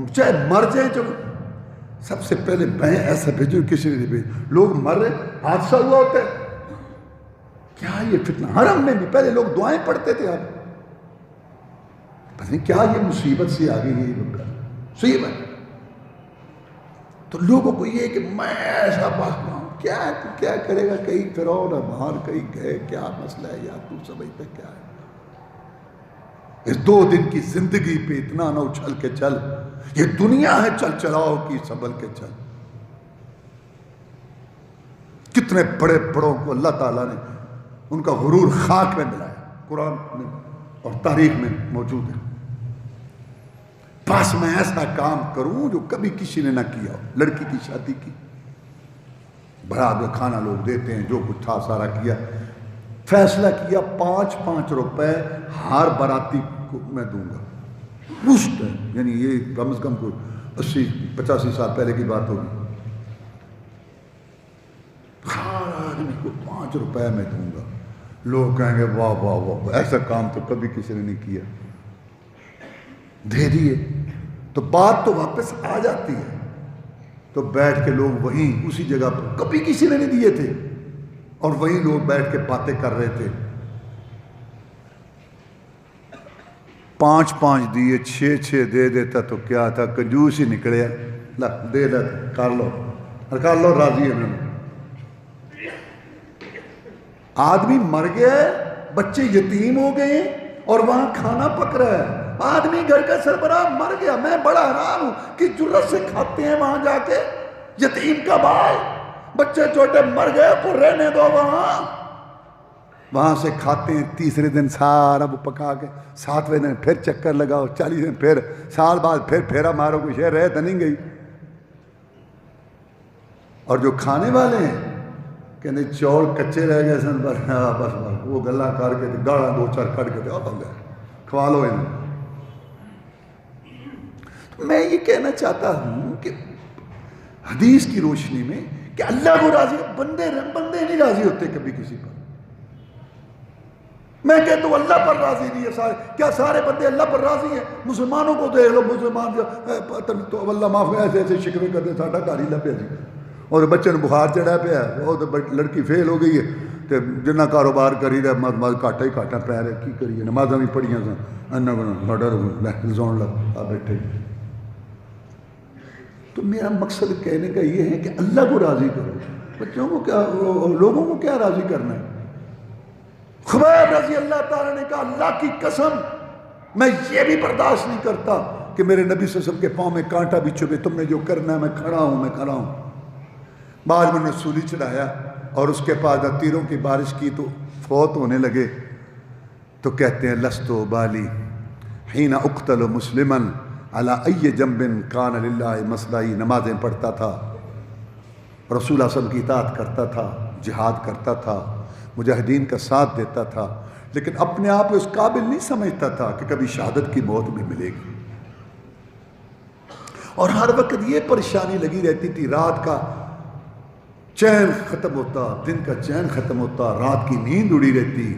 چاہے مر جائیں چلو، سب سے پہلے میں ایسا بھیجو، کسی نے نہیں بھیجا. لوگ مر رہے، حادثہ ہوا ہوتا ہے، کیا یہ فتنہ. حرم میں بھی پہلے لوگ دعائیں پڑھتے تھے، آپ پتہ نہیں کیا یہ مصیبت سی آ گئی ہے مصیبت. تو لوگوں کو یہ کہ میں ایسا بات ہوں، کیا کرے گا. کئی فرعون ہے باہر، کئی گئے، کیا مسئلہ ہے یار، تو سمجھتا کیا ہے. اس 2 دن کی زندگی پہ اتنا نہ اچھل کے چل، یہ دنیا ہے چل چلاؤ کی، سنبھل کے چل. کتنے بڑے بڑوں کو اللہ تعالیٰ نے ان کا غرور خاک میں ملایا، قرآن میں اور تاریخ میں موجود ہے. بس میں ایسا کام کروں جو کبھی کسی نے نہ کیا ہو. لڑکی کی شادی کی، برات میں کھانا لوگ دیتے ہیں، جو کچھ تھا سارا کیا. فیصلہ کیا 5 روپے ہر باراتی کو میں دوں گا. مشت ہے، یعنی یہ کم از کم کو 80-85 سال پہلے کی بات ہوگی. ہر آدمی کو 5 روپے میں دوں گا. لوگ کہیں گے واہ واہ واہ، ایسا کام تو کبھی کسی نے نہیں کیا. دے دیے تو بات تو واپس آ جاتی ہے. تو بیٹھ کے لوگ وہیں اسی جگہ پر، کبھی کسی نے نہیں دیے تھے، اور وہیں لوگ بیٹھ کے باتیں کر رہے تھے. 5 دیے، 6 دے دیتا تو کیا تھا، کنجوس ہی نکلے. دے دے کر لو راضی ہے. آدمی مر گیا ہے، بچے یتیم ہو گئے اور وہاں کھانا پک رہا ہے. آدمی گھر کا سربراہ مر گیا. میں بڑا حیران ہوں کہ جرت سے کھاتے ہیں وہاں جا کے. یتیم کا بال، بچے چھوٹے مر گئے کو رہنے دو. وہاں سے کھاتے ہیں. تیسرے دن سارا وہ پکا کے، 7ویں دن پھر چکر لگاؤ، 40 دن پھر، سال بعد پھر پھیرا مارو، کچھ ہے رہ تو نہیں گئی. اور جو کھانے والے ہیں کہنے چول کچے رہ گئے سن، بس وہ گلا کر کے گاڑا 2-4 کٹ کے ہو گئے، کھوا لو انہیں. میں یہ کہنا چاہتا ہوں کہ حدیث کی روشنی میں کہ اللہ کو راضی، بندے نہیں راضی ہوتے کبھی کسی پر. میں کہتا ہوں اللہ پر راضی نہیں ہے سارے. کیا سارے بندے اللہ پر راضی ہیں؟ مسلمانوں کو دیکھ لو، مسلمان تو اللہ معاف ایسے شکوے کرتے، ساڈا گھر ہی لبیا جی، اور بچے نے بخار چڑھا پیا، وہ تو لڑکی فیل ہو گئی ہے، تو جنہ کاروبار کری رہا گھاٹا ہی گھاٹا پی رہا. کی کریے، نمازاں بھی پڑھیاں سن، ساڈا لزون لگ آ بیٹھے. تو میرا مقصد کہنے کا یہ ہے کہ اللہ کو راضی کرو. بچوں کو کیا، لوگوں کو کیا راضی کرنا ہے. خبیب رضی اللہ تعالیٰ نے کہا اللہ کی قسم میں یہ بھی برداشت نہیں کرتا کہ میرے نبی صلی اللہ علیہ وسلم کے پاؤں میں کانٹا بھی چبھے. تم نے جو کرنا ہے، میں کھڑا ہوں. بعد میں نے سولی چڑھایا اور اس کے بعد تیروں کی بارش کی تو فوت ہونے لگے. تو کہتے ہیں لست بالی حین اقتل مسلما علی ای جنب کان للہ مسلحی. نمازیں پڑھتا تھا، رسول اللہ صلی اللہ علیہ وسلم کی اطاعت کرتا تھا، جہاد کرتا تھا، مجاہدین کا ساتھ دیتا تھا، لیکن اپنے آپ اس قابل نہیں سمجھتا تھا کہ کبھی شہادت کی موت بھی ملے گی. اور ہر وقت یہ پریشانی لگی رہتی تھی، رات کا چین ختم ہوتا، دن کا چین ختم ہوتا، رات کی نیند اڑی رہتی.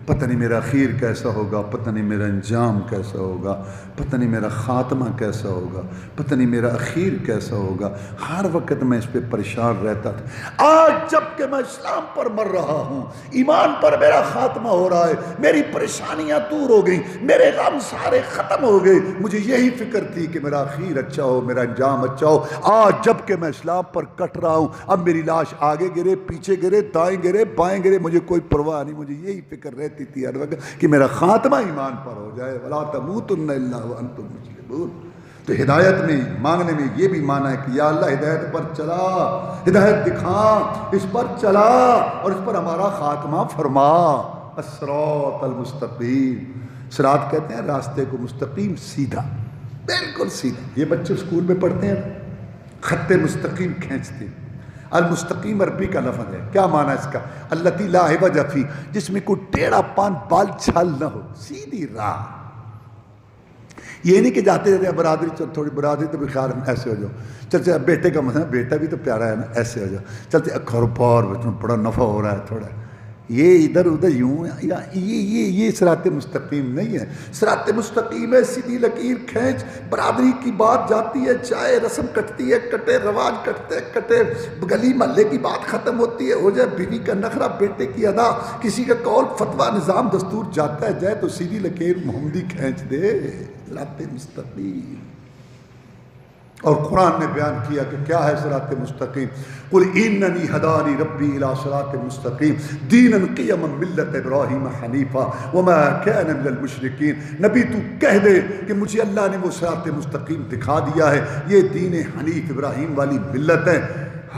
پتہ نہیں میرا اخیر کیسا ہوگا، پتہ نہیں میرا انجام کیسا ہوگا، پتہ نہیں میرا خاتمہ کیسا ہوگا، پتہ نہیں میرا اخیر کیسا ہوگا. ہر وقت میں اس پہ پریشان رہتا تھا. آج جب کہ میں اسلام پر مر رہا ہوں، ایمان پر میرا خاتمہ ہو رہا ہے، میری پریشانیاں دور ہو گئیں، میرے غم سارے ختم ہو گئے. مجھے یہی فکر تھی کہ میرا اخیر اچھا ہو، میرا انجام اچھا ہو. آج جب کہ میں اسلام پر کٹ رہا ہوں، اب میری لاش آگے گرے، پیچھے گرے، دائیں گرے، بائیں گرے، مجھے کوئی پرواہ نہیں. مجھے یہی فکر رہتی کہتی تھی ہر وقت کہ میرا خاتمہ ایمان پر ہو جائے، وَلَا تَمُوتُنَّ إِلَّا وَأَنْتُم مُسْلِمُونَ۔ تو ہدایت میں مانگنے میں یہ بھی مانا ہے کہ یا اللہ ہدایت پر چلا، ہدایت دکھا، اس پر چلا اور اس پر ہمارا خاتمہ فرما۔ الصراط المستقیم، صراط کہتے ہیں راستے کو، مستقیم سیدھا، بالکل سیدھا۔ یہ بچے اسکول میں پڑھتے ہیں خط مستقیم کھینچتے ہیں۔ المستقیم عربی کا لفظ ہے، کیا معنی ہے اس کا؟ التی لا عوج فی، جس میں کوئی ٹیڑھا پان بال چھال نہ ہو، سیدھی راہ۔ یہ نہیں کہ جاتے جاتے برادری، چل تھوڑی برادری تو بھی خیال ایسے ہو جاؤ، چلتے بیٹے کا مسئلہ، بیٹا بھی تو پیارا ہے نا، ایسے ہو جاؤ، چلتے کاروبار بڑا نفع ہو رہا ہے تھوڑا، یہ ادھر ادھر یوں، یہ صراط مستقیم نہیں ہے۔ صراط مستقیم ہے سیدھی لکیر کھینچ، برادری کی بات جاتی ہے، چائے رسم کٹتی ہے کٹے، رواج کٹتے کٹے، گلی محلے کی بات ختم ہوتی ہے، ہو جائے بیوی کا نخرہ، بیٹے کی ادا، کسی کا قول فتویٰ نظام دستور جاتا ہے جائے تو سیدھی لکیر محمدی کھینچ دے، صراط مستقیم۔ اور قرآن نے بیان کیا کہ کیا ہے صراط مستقیم، قل اننی ہدانی ربی الی صراط مستقیم دینا قیما ملت ابراہیم حنیفا وما کان من المشرکین۔ نبی تو کہہ دے کہ مجھے اللہ نے وہ صراط مستقیم دکھا دیا ہے، یہ دین حنیف ابراہیم والی ملت ہے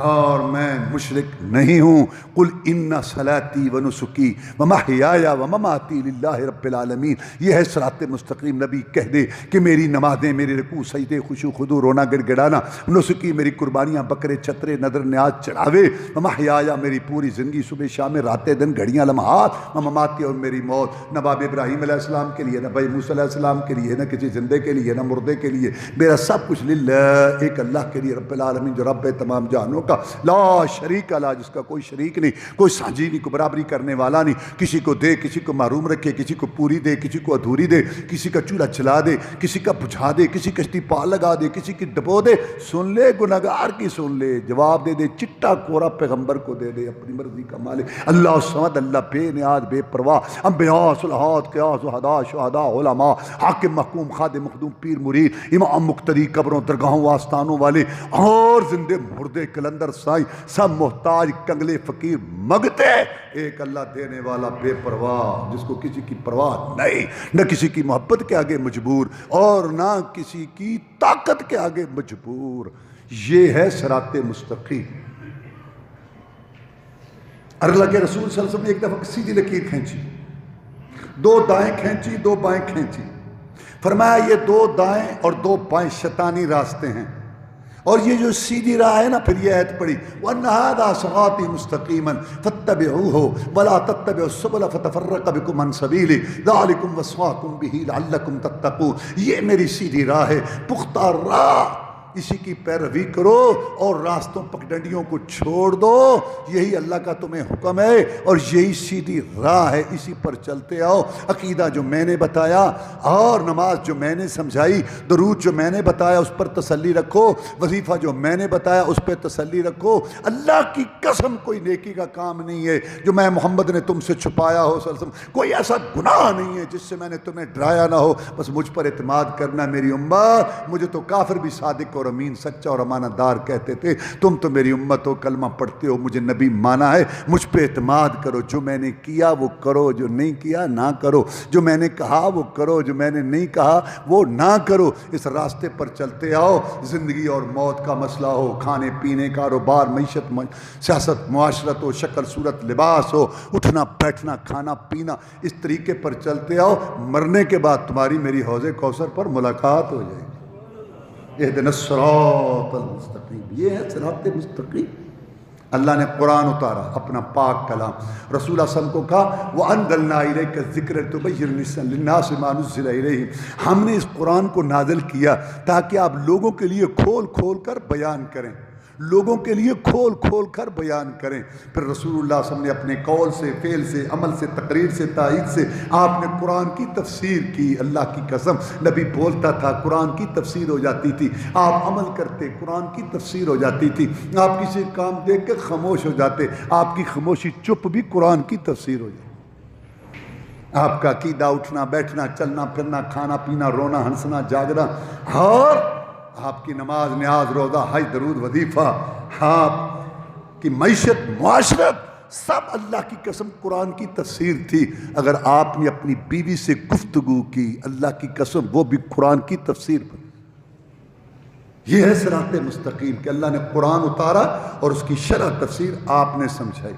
اور میں مشرک نہیں ہوں۔ قل ان صلاتی و نسکی و محیایا و مماتی للہ رب العالمین، یہ ہے صراط مستقیم۔ نبی کہہ دے کہ میری نمازیں، میرے رکوع سجدے، خشوع خضوع، رونا گڑ گڑانا، نسکی میری قربانیاں، بکرے چھترے نظر نیاز چڑھاوے، و محیایا میری پوری زندگی صبح شام راتیں دن گھڑیاں لمحات، و مماتی اور میری موت، نہ باب ابراہیم علیہ السلام کے لیے، نہ بھائی موسیٰ علیہ السلام کے لیے، نہ کسی زندے کے لیے، نہ مردے کے لیے، میرا سب کچھ للہ، ایک اللہ کے لیے، رب العالمین جو رب تمام جہانوں کا، لا شریک اللہ، جس کا کوئی شریک نہیں، کوئی سانجھی نہیں، کوئی برابری کرنے والا نہیں، کسی کو دے کسی کو محروم رکھے، کسی کو پوری دے کسی کو ادھوری دے، کسی کا چولہا چلا دے کسی کا بجھا دے، کسی کشتی پال لگا دے کسی کی ڈبو دے، سن لے گنہگار کی سن لے، جواب دے دے، چٹا کورا پیغمبر کو دے دے، اپنی مرضی کا مالک اللہ صمد، اللہ بے نیاز بے پرواہ، انبیاء صلحات قیاس شہداء شہداء علماء، حاکم محکوم خادم مخدوم پیر مرید امام مقتدی، قبروں درگاہوں آستانوں والے اور زندے مردے کلندر سائی، سب محتاج کنگلے فقیر مگتے، ایک اللہ دینے والا بے پرواہ، جس کو کسی کی پرواہ نہیں، نہ کسی کی محبت کے آگے مجبور اور نہ کسی کی طاقت کے آگے مجبور۔ یہ ہے صراط مستقیم۔ اللہ کے رسول صلی اللہ علیہ وسلم نے ایک دفعہ سیدھی لکیر کھینچی، دو دائیں کھینچی دو بائیں کھینچی، فرمایا یہ دو دائیں اور دو بائیں شیطانی راستے ہیں، اور یہ جو سیدھی راہ ہے نا، پھر یہ آیت پڑھی وَأَنَّ هَذَا صِرَاطِي مُسْتَقِيمًا فَاتَّبِعُوهُ وَلَا تَتَّبِعُوا السُّبُلَ فَتَفَرَّقَ بِكُمْ عَنْ سَبِيلِهِ ذَلِكُمْ وَصَّاكُمْ بِهِ لَعَلَّكُمْ تَتَّقُونَ۔ یہ میری سیدھی راہ ہے، پختہ راہ، اسی کی پیروی کرو اور راستوں پگڈنڈیوں کو چھوڑ دو، یہی اللہ کا تمہیں حکم ہے اور یہی سیدھی راہ ہے، اسی پر چلتے آؤ۔ عقیدہ جو میں نے بتایا اور نماز جو میں نے سمجھائی، درود جو میں نے بتایا اس پر تسلی رکھو، وظیفہ جو میں نے بتایا اس پہ تسلی رکھو۔ اللہ کی قسم کوئی نیکی کا کام نہیں ہے جو میں محمد نے تم سے چھپایا ہو صلی اللہ علیہ وسلم، کوئی ایسا گناہ نہیں ہے جس سے میں نے تمہیں ڈرایا نہ ہو، بس مجھ پر اعتماد کرنا میری امت۔ مجھے تو کافر بھی صادق اور امین، سچا اور امانت دار کہتے تھے، تم تو میری امت ہو، کلمہ پڑھتے ہو، مجھے نبی مانا ہے، مجھ پہ اعتماد کرو، جو میں نے کیا وہ کرو، جو نہیں کیا نہ کرو، جو میں نے کہا وہ کرو، جو میں نے نہیں کہا وہ نہ کرو۔ اس راستے پر چلتے آؤ، زندگی اور موت کا مسئلہ ہو، کھانے پینے، کاروبار، معیشت، سیاست، معاشرت ہو، شکل صورت، لباس ہو، اٹھنا بیٹھنا، کھانا پینا، اس طریقے پر چلتے آؤ، مرنے کے بعد تمہاری میری حوض کوثر پر ملاقات ہو جائے گی۔ اہدنا الصراط المستقیم، یہ ہے صراط مستقیم۔ اللہ نے قرآن اتارا، اپنا پاک کلام، رسول اللہ صلی اللہ علیہ وسلم کو کہا وَأَنزَلْنَا إِلَيْكَ الذِّكْرَ لِتُبَيِّنَ لِلنَّاسِ مَا نُزِّلَ إِلَيْهِمْ، ہم نے اس قرآن کو نازل کیا تاکہ آپ لوگوں کے لیے کھول کھول کر بیان کریں، لوگوں کے لیے کھول کھول کر بیان کریں۔ پھر رسول اللہ صلی اللہ علیہ وسلم نے اپنے قول سے، فعل سے، عمل سے، تقریر سے، تائید سے آپ نے قرآن کی تفسیر کی۔ اللہ کی قسم، نبی بولتا تھا قرآن کی تفسیر ہو جاتی تھی، آپ عمل کرتے قرآن کی تفسیر ہو جاتی تھی، آپ کسی کام دیکھ کے خاموش ہو جاتے، آپ کی خاموشی چپ بھی قرآن کی تفسیر ہو جاتی۔ آپ کا عقیدہ، اٹھنا بیٹھنا، چلنا پھرنا، کھانا پینا، رونا ہنسنا جاگنا، اور آپ کی نماز نیاز، روزہ، حج، درود، وظیفہ، آپ کی معیشت، معاشرت سب اللہ کی قسم قرآن کی تفسیر تھی. اگر آپ نے اپنی بیوی سے گفتگو کی، اللہ کی قسم وہ بھی قرآن کی تفسیر پر. یہ ہے صراط مستقیم کہ اللہ نے قرآن اتارا اور اس کی شرح تفسیر آپ نے سمجھائی.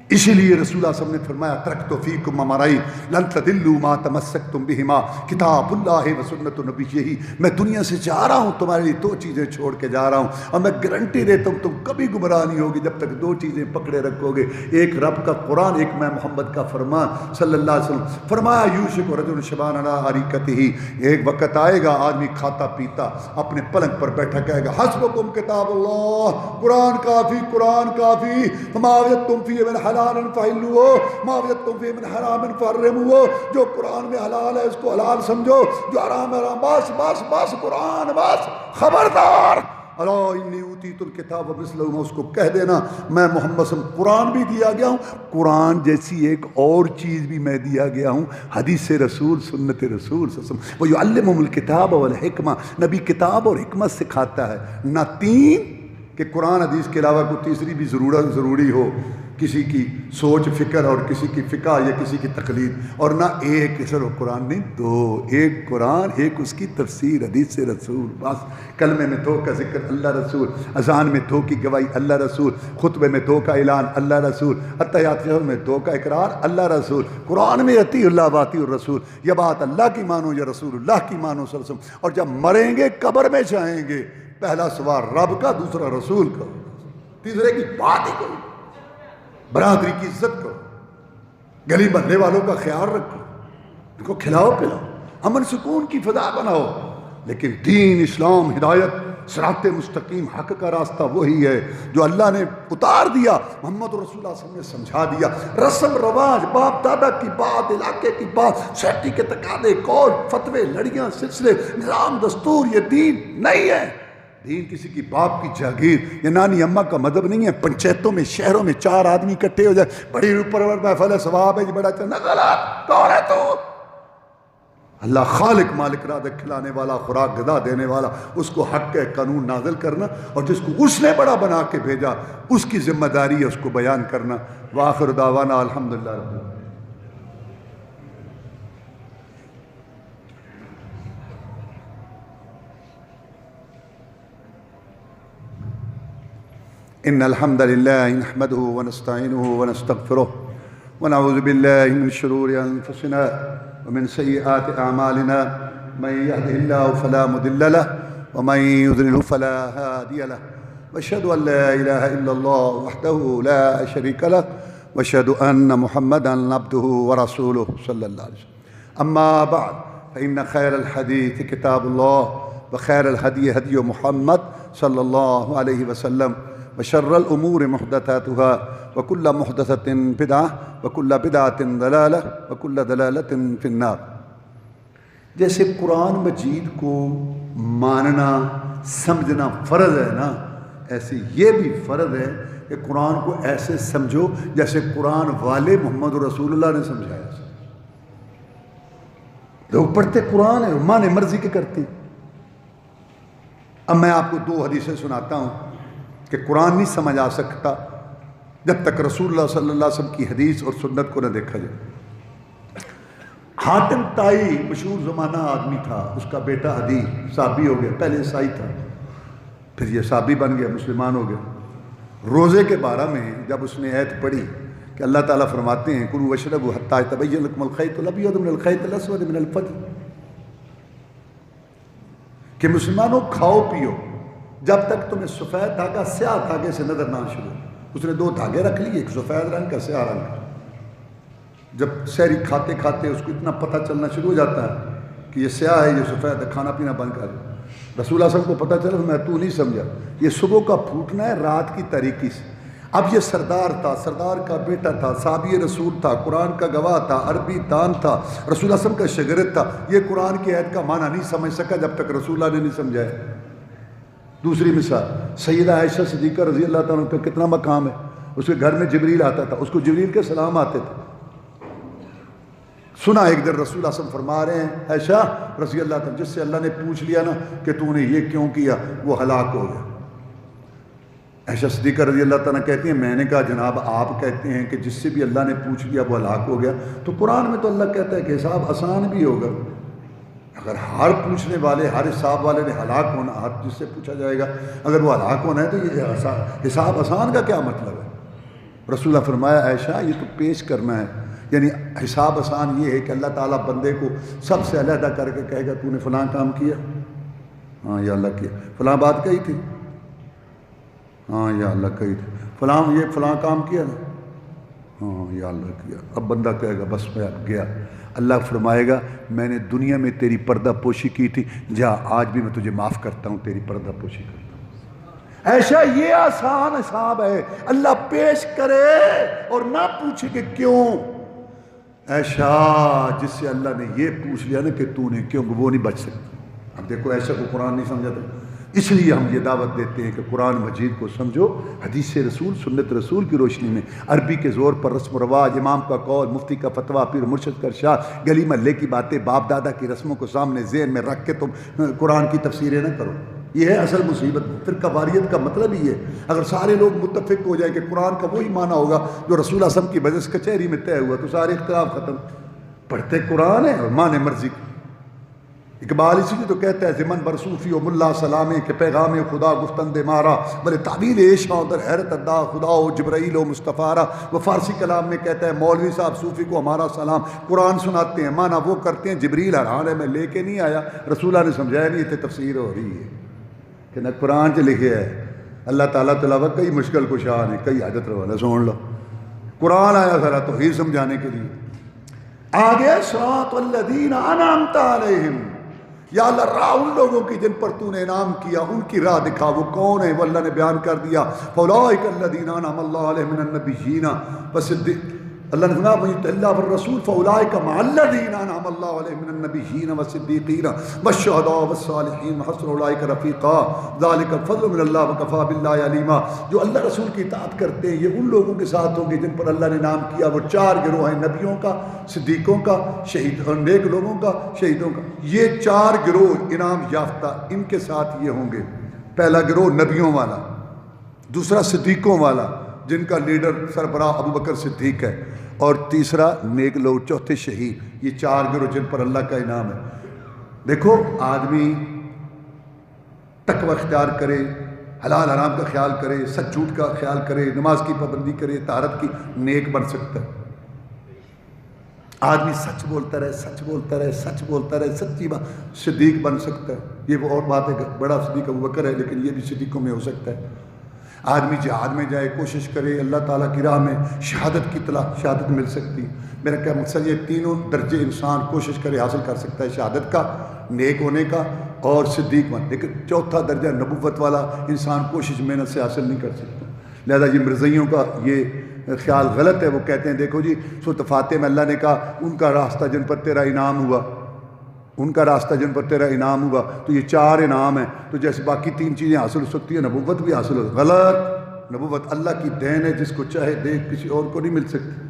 اسی لیے رسول اللہ صلی اللہ علیہ وسلم نے فرمایا ترکت فیکم امرین لن تضلوا ما تمسکتم بہما کتاب اللہ و سنت نبیہ. میں دنیا سے جا رہا ہوں، تمہارے لیے 2 چیزیں چھوڑ کے جا رہا ہوں، اور میں گارنٹی دیتا ہوں تم کبھی گمراہ نہیں ہوگی جب تک 2 چیزیں پکڑے رکھو گے. ایک رب کا قرآن، ایک میں محمد کا فرمان صلی اللہ علیہ وسلم. فرمایا یوشک رجل شبان علی اریکتہ، ایک وقت آئے گا آدمی کھاتا پیتا اپنے پلنگ پر بیٹھا کہے گا حسبکم کتاب اللہ، قرآن کافی، قرآن کافی. فما وجدتم فیہ من حلال فحلوه ما وجدتم فیہ من حرام فحرموه. جو قرآن میں حلال ہے اس کو حلال سمجھو، جو حرام ہے حرام. بس بس بس قرآن، بس خبردار. الا انی اوتیت الکتاب ومثلہ، میں اس کو کہہ دینا میں محمد صلی اللہ علیہ وسلم قرآن بھی دیا گیا ہوں، قرآن جیسی ایک اور چیز بھی میں دیا گیا ہوں، حدیث رسول، سنت رسول صلی اللہ علیہ وسلم. ویعلمہم الکتاب والحکمہ، نبی کتاب اور حکمت سکھاتا ہے. نہ 3 کہ قرآن حدیث کے علاوہ کوئی تیسری بھی ضروری ہو، کسی کی سوچ فکر اور کسی کی فقہ یا کسی کی تقلید، اور نہ 1 صرف قرآن نہیں 2، 1 قرآن، 1 اس کی تفسیر حدیث سے رسول. بس کلمے میں 2 کا ذکر اللہ رسول، اذان میں 2 کی گواہی اللہ رسول، خطبے میں 2 کا اعلان اللہ رسول، اتحیات میں 2 کا اقرار اللہ رسول. قرآن میں اطیعوا اللہ واطیعوا الرسول، یا بات اللہ کی مانو یا رسول اللہ کی مانو صلی اللہ علیہ وسلم. اور جب مریں گے قبر میں جائیں گے، پہلا سوال رب کا، دوسرا رسول کا، تیسرے کی بات ہی کوئی. برادری کی عزت کرو، گلی محلے والوں کا خیال رکھو، ان کو کھلاؤ پلاؤ، امن سکون کی فضا بناؤ. لیکن دین، اسلام، ہدایت، صراط مستقیم، حق کا راستہ وہی ہے جو اللہ نے اتار دیا، محمد رسول اللہ صلی اللہ علیہ وسلم نے سمجھا دیا. رسم رواج، باپ دادا کی بات، علاقے کی بات، سیٹی کے تقاضے، قول، فتوے، لڑیاں، سلسلے، نظام، دستور، یہ دین نہیں ہے. دین کسی کی باپ کی جاگیر یا نانی اماں کا مذہب نہیں ہے. پنچایتوں میں، شہروں میں 4 آدمی اکٹھے ہو جائے، بڑی اوپر محفل ہے، ثواب ہے جی، بڑا چلنا. غلط. کون ہے تو؟ اللہ خالق مالک رازق کھلانے والا، خوراک غذا دینے والا، اس کو حق کے قانون نازل کرنا، اور جس کو اس نے بڑا بنا کے بھیجا اس کی ذمہ داری ہے اس کو بیان کرنا. وآخر دعوانا الحمدللہ رب العالمین. ان الحمد لله نحمده ونستعينه ونستغفره ونعوذ بالله من شرور انفسنا ومن سيئات اعمالنا. من يهده الله فلا مضل له ومن يضلل فلا هادي له. واشهد ان لا اله الا الله وحده لا شريك له واشهد ان محمدا عبده ورسوله صلى الله عليه وسلم. اما بعد فان خير الحديث كتاب الله وخير الهدي هدي محمد صلى الله عليه وسلم وشر الأمور محدثاتها وكل محدثة بدعة وكل بدعة ضلالة وكل ضلالة في النار. جیسے قرآن مجید کو ماننا سمجھنا فرض ہے نا، ایسے یہ بھی فرض ہے کہ قرآن کو ایسے سمجھو جیسے قرآن والے محمد رسول اللہ نے سمجھایا. لوگ پڑھتے قرآن ہے، ماں نے مرضی کے کرتی. اب میں آپ کو 2 حدیثیں سناتا ہوں کہ قرآن نہیں سمجھ آ سکتا جب تک رسول اللہ صلی اللہ علیہ وسلم کی حدیث اور سنت کو نہ دیکھا جائے. حاتم طائی مشہور زمانہ آدمی تھا، اس کا بیٹا عدی صحابی ہو گیا. پہلے عیسائی تھا، پھر یہ صحابی بن گیا، مسلمان ہو گیا. روزے کے بارے میں جب اس نے آیت پڑھی کہ اللہ تعالیٰ فرماتے ہیں کلوا واشربوا حتی یتبین لکم الخیط الابیض من الخیط الاسود من الفجر، کہ مسلمانوں کھاؤ پیو جب تک تمہیں سفید دھاگا سیاہ دھاگے سے نظر نہ شروع. اس نے 2 دھاگے رکھ لیے، ایک سفید رنگ کا، سیاہ رنگ کا. جب سحری کھاتے کھاتے اس کو اتنا پتہ چلنا شروع ہو جاتا ہے کہ یہ سیاہ ہے، یہ سفید ہے، کھانا پینا بند کر. رسول اللہ صلی اللہ علیہ وسلم کو پتہ چلا، میں تو نہیں سمجھا، یہ صبح کا پھوٹنا ہے رات کی تاریکی سے. اب یہ سردار تھا، سردار کا بیٹا تھا، صحابی رسول تھا، قرآن کا گواہ تھا، عربی دان تھا، رسول اللہ صلی اللہ علیہ وسلم کا شاگرد تھا. یہ قرآن کی آیت کا معنی نہیں سمجھ سکا جب تک رسول اللہ نے نہیں سمجھایا. دوسری مثال، سیدہ عائشہ صدیقہ رضی اللہ تعالیٰ عنہ کا کتنا مقام ہے. اس کے گھر میں جبریل آتا تھا، اس کو جبریل کے سلام آتے تھے. سنا ایک دن رسول اللہ صلی اللہ علیہ وسلم فرما رہے ہیں عائشہ رضی اللہ تعالیٰ، جس سے اللہ نے پوچھ لیا نا کہ تو نے یہ کیوں کیا، وہ ہلاک ہو گیا. عائشہ صدیقہ رضی اللہ تعالیٰ کہتی ہیں میں نے کہا جناب آپ کہتے ہیں کہ جس سے بھی اللہ نے پوچھ لیا وہ ہلاک ہو گیا، تو قرآن میں تو اللہ کہتا ہے کہ حساب آسان بھی ہوگا۔ اگر ہر پوچھنے والے ہر حساب والے نے ہلاک ہونا، ہر جس سے پوچھا جائے گا اگر وہ ہلاک ہونا ہے تو یہ حساب آسان کا کیا مطلب ہے؟ رسول اللہ فرمایا عائشہ یہ تو پیش کرنا ہے، یعنی حساب آسان یہ ہے کہ اللہ تعالیٰ بندے کو سب سے علیحدہ کر کے کہے گا تو نے فلاں کام کیا، ہاں یا اللہ کیا، فلاں بات کہی تھی، ہاں یا اللہ کہی تھی، فلاں یہ فلاں کام کیا نا، ہاں یا اللہ کیا۔ اب بندہ کہے گا بس میں اب گیا۔ اللہ فرمائے گا میں نے دنیا میں تیری پردہ پوشی کی تھی، جا آج بھی میں تجھے معاف کرتا ہوں، تیری پردہ پوشی کرتا ہوں۔ ایسا یہ آسان حساب ہے، اللہ پیش کرے اور نہ پوچھے کہ کیوں۔ ایسا جس سے اللہ نے یہ پوچھ لیا نا کہ تو نے کیوں، وہ نہیں بچ سکتا۔ اب دیکھو ایسا کو قرآن نہیں سمجھاتا، اس لیے ہم یہ دعوت دیتے ہیں کہ قرآن مجید کو سمجھو حدیث رسول سنت رسول کی روشنی میں، عربی کے زور پر رسم و رواج، امام کا قول، مفتی کا فتویٰ، پیر مرشد کا ارشاد، گلی محلے کی باتیں، باپ دادا کی رسموں کو سامنے ذہن میں رکھ کے تم قرآن کی تفسیریں نہ کرو۔ یہ ہے اصل مصیبت۔ پھر کفاریت کا مطلب ہی ہے اگر سارے لوگ متفق ہو جائیں کہ قرآن کا وہی معنی ہوگا جو رسول اللہ صلی اللہ علیہ وسلم کی بحث کچہری میں طے ہوا تو سارے اختلاف ختم۔ پڑھتے قرآن ہے اور مانے مرضی کی۔ اقبال اسی لیے تو کہتا ہے زمن بر صوفی و ملا سلامے کہ پیغام خدا گفتند مارا، بلے تعویل عشاں در حیرت ادا خدا و جبرائیل و مصطفیٰ۔ وہ فارسی کلام میں کہتا ہے مولوی صاحب صوفی کو ہمارا سلام، قرآن سناتے ہیں مانا وہ کرتے ہیں، جبریل حیران ہے میں لے کے نہیں آیا، رسول اللہ نے سمجھایا نہیں، اتنے تفسیر ہو رہی ہے کہ نہ قرآن چ لکھے ہے اللہ تعالیٰ تعالیٰ کئی مشکل کشا نے کئی حاجت روانا سن لو، قرآن آیا ذرا توحید سمجھانے کے لیے۔ آگے صراط الذین انعمت علیہم، یا اللہ راہ ان لوگوں کی جن پر تو نے انعام کیا، ان کی راہ دکھا، وہ کون ہے؟ وہ اللہ نے بیان کر دیا، فاولئک الذین انعم اللہ علیہم من النبیین والصدیقین۔ اللہ نے فرمایا من یطع اللہ والرسول فاولئک مع الذین انعم اللہ علیہم من النبیین والصدیقین والشہداء والصالحین وحسن اولئک رفیقا ذلک الفضل من اللہ وکفی باللہ علیما۔ جو اللہ رسول کی اطاعت کرتے ہیں یہ ان لوگوں کے ساتھ ہوں گے جن پر اللہ نے انعام کیا۔ وہ چار گروہ ہیں، نبیوں کا، صدیقوں کا، شہید اور نیک لوگوں کا، شہیدوں کا۔ یہ چار گروہ انعام یافتہ، ان کے ساتھ یہ ہوں گے۔ پہلا گروہ نبیوں والا، دوسرا صدیقوں والا جن کا لیڈر سربراہ ابو بکر صدیق ہے، اور تیسرا نیک لوگ، چوتھے شہید۔ یہ چار گروہ جن پر اللہ کا انعام ہے۔ دیکھو آدمی تقوی اختیار کرے، حلال حرام کا خیال کرے، سچ جھوٹ کا خیال کرے، نماز کی پابندی کرے، طہارت کی، نیک بن سکتا ہے۔ آدمی سچ بولتا رہے، سچ بولتا رہے، سچ بولتا رہے، سچی بات، صدیق بن سکتا ہے۔ یہ وہ اور بات ہے کہ بڑا صدیق ابو بکر ہے لیکن یہ بھی صدیقوں میں ہو سکتا ہے۔ آدمی جہاد میں جائے، کوشش کرے اللہ تعالیٰ کی راہ میں، شہادت کی طلب، شہادت مل سکتی۔ میرا کیا مقصد یہ تینوں درجے انسان کوشش کرے حاصل کر سکتا ہے، شہادت کا، نیک ہونے کا اور صدیق بن۔ لیکن چوتھا درجہ نبوت والا انسان کوشش محنت سے حاصل نہیں کر سکتا۔ لہذا یہ مرزائیوں کا یہ خیال غلط ہے۔ وہ کہتے ہیں دیکھو جی سورۃ فاتح میں اللہ نے کہا ان کا راستہ جن پر تیرا انعام ہوا، ان کا راستہ جن پر تیرا انعام ہوا، تو یہ چار انعام ہیں، تو جیسے باقی تین چیزیں حاصل ہو سکتی ہیں نبوت بھی حاصل ہو۔ غلط، نبوت اللہ کی دین ہے، جس کو چاہے دے، کسی اور کو نہیں مل سکتی۔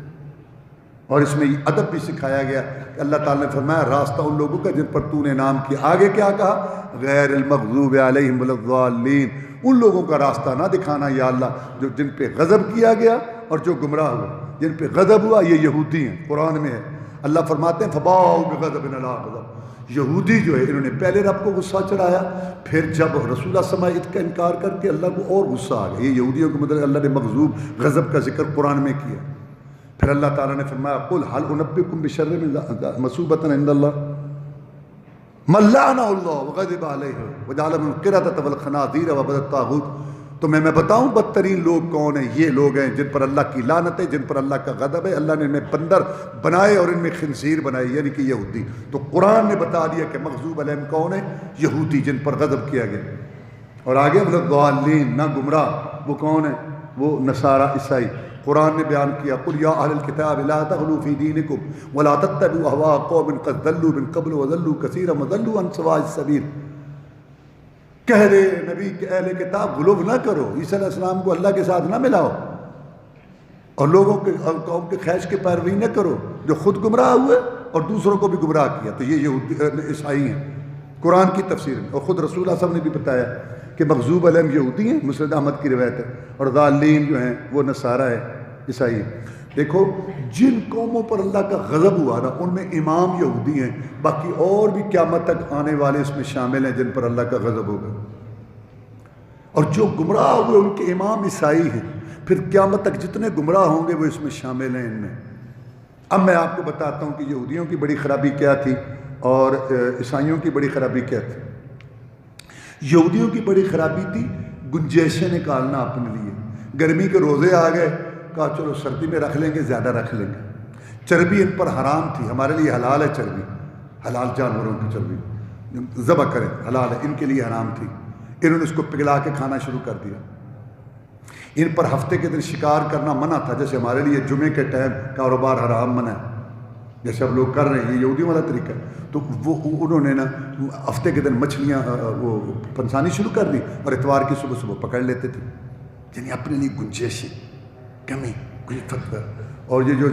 اور اس میں یہ ادب بھی سکھایا گیا کہ اللہ تعالیٰ نے فرمایا راستہ ان لوگوں کا جن پر تو نے انعام کیا۔ آگے کیا کہا؟ غیر المغضوب علیہم ولا الضالین، ان لوگوں کا راستہ نہ دکھانا یا اللہ جو جن پہ غضب کیا گیا اور جو گمراہ ہوا۔ جن پہ غضب ہوا یہ یہودی ہیں، قرآن میں ہے، اللہ فرماتے ہیں فباؤ بغضب علی غضب۔ یہودی جو ہے انہوں نے پہلے رب کو غصہ چڑھایا، پھر جب رسول اللہ صلی اللہ علیہ وسلم کا انکار کر کے اللہ کو اور غصہ آ گیا۔ یہ یہودیوں کو مطلب اللہ نے مغضوب غضب کا ذکر قرآن میں کیا۔ پھر اللہ تعالیٰ نے فرمایا قل هل انبئکم بشر مثوبۃ عند اللہ من لعنہ اللہ وغضب علیہ وجعل منهم القردۃ والخنازیر وعبد الطاغوت۔ تو میں بتاؤں بدترین لوگ کون ہیں؟ یہ لوگ ہیں جن پر اللہ کی لعنت ہے، جن پر اللہ کا غضب ہے۔ اللہ نے انہیں بندر بنائے اور ان میں خنزیر بنائے، یعنی کہ یہودی۔ تو قرآن نے بتا دیا کہ مغضوب علیہم کون ہے؟ یہودی، جن پر غضب کیا گیا۔ اور آگے الضالین، نہ گمراہ، وہ کون ہے؟ وہ نصارہ، عیسائی۔ قرآن نے بیان کیا قل یا اہل الکتاب لا تغلوا فی دینکم ولا تتبعوا اہواء قوم قد ضلوا من قبل وضلوا کثیرا وضلوا عن سواء السبیل۔ کہہ دے نبی کہ اہل کتاب غلو نہ کرو، عیسیٰ علیہ السلام کو اللہ کے ساتھ نہ ملاؤ، اور لوگوں کے قوم کے خواہش کی پیروی نہ کرو جو خود گمراہ ہوئے اور دوسروں کو بھی گمراہ کیا۔ تو یہ یہودی عیسائی ہیں قرآن کی تفسیر میں۔ اور خود رسول اللہ صلی اللہ علیہ وسلم نے بھی بتایا کہ مغضوب علیہم یہودی ہیں، مسند احمد کی روایت ہے، اور ضالین جو ہیں وہ نصارہ ہے، عیسائی ہے۔ دیکھو جن قوموں پر اللہ کا غضب ہوا نا ان میں امام یہودی ہیں، باقی اور بھی قیامت تک آنے والے اس میں شامل ہیں جن پر اللہ کا غضب ہوگا، اور جو گمراہ ہوئے ان کے امام عیسائی ہیں، پھر قیامت تک جتنے گمراہ ہوں گے وہ اس میں شامل ہیں ان میں۔ اب میں آپ کو بتاتا ہوں کہ یہودیوں کی بڑی خرابی کیا تھی اور عیسائیوں کی بڑی خرابی کیا تھی۔ یہودیوں کی بڑی خرابی تھی گنجائشیں نکالنا اپنے لیے، گرمی کے روزے آ گئے، کہا چلو سردی میں رکھ لیں گے، زیادہ رکھ لیں گے۔ چربی ان پر حرام تھی، ہمارے لیے حلال ہے چربی، حلال جانوروں کی چربی ذبح کریں حلال ہے، ان کے لیے حرام تھی، انہوں نے اس کو پگھلا کے کھانا شروع کر دیا۔ ان پر ہفتے کے دن شکار کرنا منع تھا، جیسے ہمارے لیے جمعے کے ٹائم کاروبار حرام منع ہے، جیسے اب لوگ کر رہے ہیں، یہ یہودیوں والا طریقہ ہے۔ تو وہ انہوں نے نا ہفتے کے دن مچھلیاں وہ پنسانی شروع کر دی اور اتوار کی صبح صبح پکڑ لیتے تھے، یعنی اپنے لیے گنجائشیں، کمی، کوئی فتویٰ۔ اور یہ جو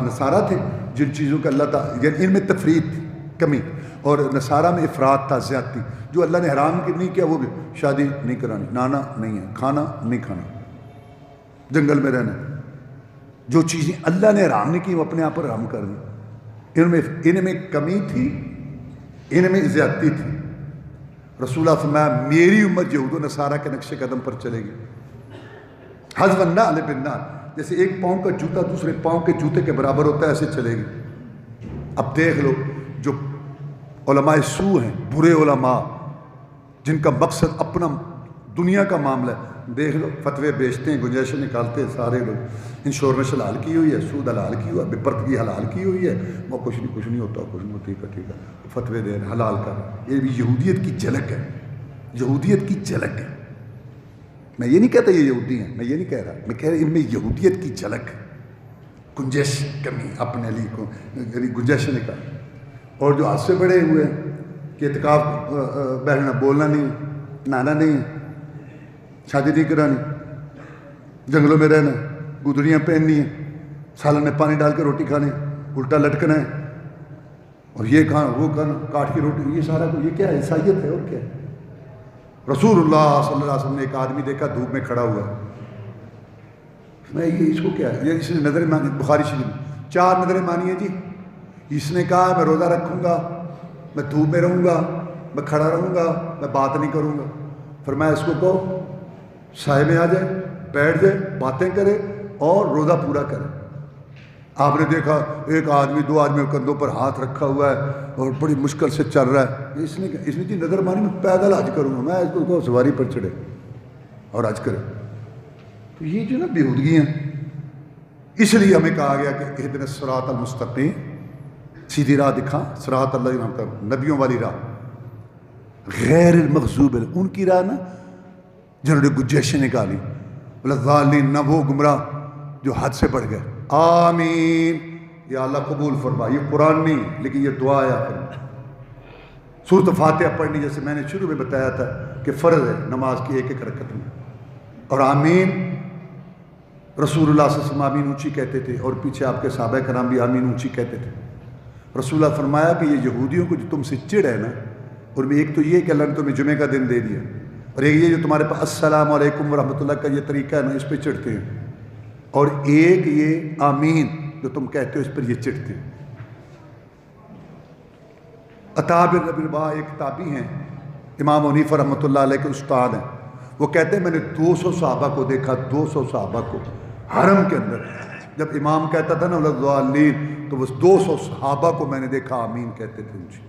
نصارہ تھے جن چیزوں کا اللہ تعالیٰ، یعنی ان میں تفریط تھی، کمی، اور نصارہ میں افراط تھا، زیادتی۔ جو اللہ نے حرام نہیں کیا وہ بھی، شادی نہیں کرانی، نانا نہیں ہے، کھانا نہیں کھانا، جنگل میں رہنا، جو چیزیں اللہ نے حرام نہیں کی وہ اپنے آپ پر حرام کر دی۔ ان میں کمی تھی، ان میں زیادتی تھی۔ رسول اللہ فرمایا میری امت یہود و نصارہ کے نقش قدم پر چلے گی، حذو النعل بالنعل، جیسے ایک پاؤں کا جوتا دوسرے پاؤں کے جوتے کے برابر ہوتا ہے، ایسے چلے گی۔ اب دیکھ لو جو علماء سو ہیں، برے علماء جن کا مقصد اپنا دنیا کا معاملہ ہے، دیکھ لو فتوے بیچتے ہیں، گنجائشیں نکالتے ہیں سارے لوگ، انشورنس حلال کی ہوئی ہے، سود حلال کی ہوا ہے، بے پردگی حلال کی ہوئی ہے، وہ کچھ نہیں ہوتا، کچھ نہیں ہوتا، ٹھیک ہے، فتوے دے رہے حلال کر۔ یہ بھی یہودیت کی جھلک ہے، یہودیت کی جھلک ہے۔ میں یہ نہیں کہتا یہ یہودی ہیں، میں یہ نہیں کہہ رہا، میں کہہ رہا ان میں یہودیت کی جھلک ہے، گنجائش، کمی، اپنے لیے کو گنجائشیں نکال۔ اور جو حد سے بڑے ہوئے ہیں کہ اعتکاف بیٹھنا، بولنا نہیں، نہانا نہیں، شادی نہیں کرانی، جنگلوں میں رہنا، گدڑیاں پہننی ہیں، سالن میں پانی ڈال کے روٹی کھانی، الٹا لٹکنا ہے، اور یہ کھانا وہ کھانا، کاٹ کی روٹی، یہ سارا یہ کیا ہے؟ عیسائیت ہے اور کیا ہے؟ رسول اللہ صلی اللہ علیہ وسلم نے ایک آدمی دیکھا دھوپ میں کھڑا ہوا ہے، میں یہ اس کو کیا ہے؟ یہ اس نے نظریں مانی، بخاری شریف میں 4 نظریں مانی ہیں جی۔ اس نے کہا میں روزہ رکھوں گا، میں دھوپ میں رہوں گا، میں کھڑا رہوں گا، میں بات نہیں کروں گا۔ فرمایا اس کو کہو سائے میں آ جائے، بیٹھ جائے، باتیں کرے اور روزہ پورا کرے۔ آپ نے دیکھا ایک آدمی 2 آدمیوں کندھوں پر ہاتھ رکھا ہوا ہے اور بڑی مشکل سے چل رہا ہے۔ اس نے جی نظر مانی میں پیدل حج کروں گا، میں اس کو کہو سواری پر چڑھے اور حج کرے۔ تو یہ جو نا بےہودگی ہیں، اس لیے ہمیں کہا گیا کہ اہدنا الصراط المستقیم، سیدھی راہ دکھا، صراط اللہ، نبیوں والی راہ، غیر المغضوب علیہم، ان کی راہ نا جنہوں نے گنجائشیں نکالی، والضالین، نہ وہ گمراہ جو حد سے بڑھ گئے۔ آمین، یا اللہ قبول فرما۔ یہ قرآن نہیں لیکن یہ دعا ہے سورۃ فاتحہ پڑھنی، جیسے میں نے شروع میں بتایا تھا کہ فرض ہے نماز کی 1-1 رکعت میں، اور آمین رسول اللہ صلی اللہ علیہ وسلم آمین اونچی کہتے تھے، اور پیچھے آپ کے صحابہ کرام بھی آمین اونچی کہتے تھے۔ رسول اللہ فرمایا کہ یہ یہودیوں کو جو تم سے چڑ ہے نا، ان میں ایک تو یہ کہ اللہ نے تمہیں جمعے کا دن دے دیا، اور ایک یہ جو تمہارے پاس السلام علیکم ورحمۃ اللہ کا یہ طریقہ ہے نا، اس پہ چڑھتے ہیں، اور ایک یہ آمین جو تم کہتے ہو اس پر یہ چڑھتے ہیں۔ عطا بن ربیع رباح ایک تابعی ہیں، امام حنیفہ رحمۃ اللہ علیہ کے استاد ہیں، وہ کہتے ہیں میں نے 200 صحابہ کو دیکھا، 200 صحابہ کو حرم کے اندر، جب امام کہتا تھا نا والضالین، تو وہ 200 صحابہ کو میں نے دیکھا آمین کہتے تھے مجھے۔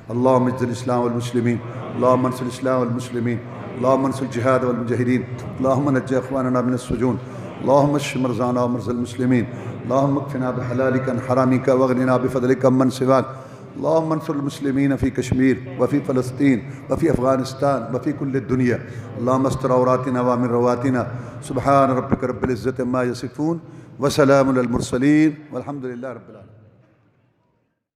اللہم اعز الاسلام والمسلمین، اللہم انصر الاسلام والمسلمین، اللہم انصر الجہاد والمجاہدین، اللہم نجی اخواننا من السجون، اللہم اشف مرضانا ومرضى المسلمین، اللہم اکفنا بحلالک عن حرامک واغننا بفضلک عمن سواک، اللہم انصر المسلمین فی کشمیر وفی فلسطین وفی افغانستان وفی کل الدنیا، اللہم استر عوراتنا وامن رواتنا، سبحان ربک رب العزت عما یصفون وسلام علی المرسلین والحمد للہ رب العالمین۔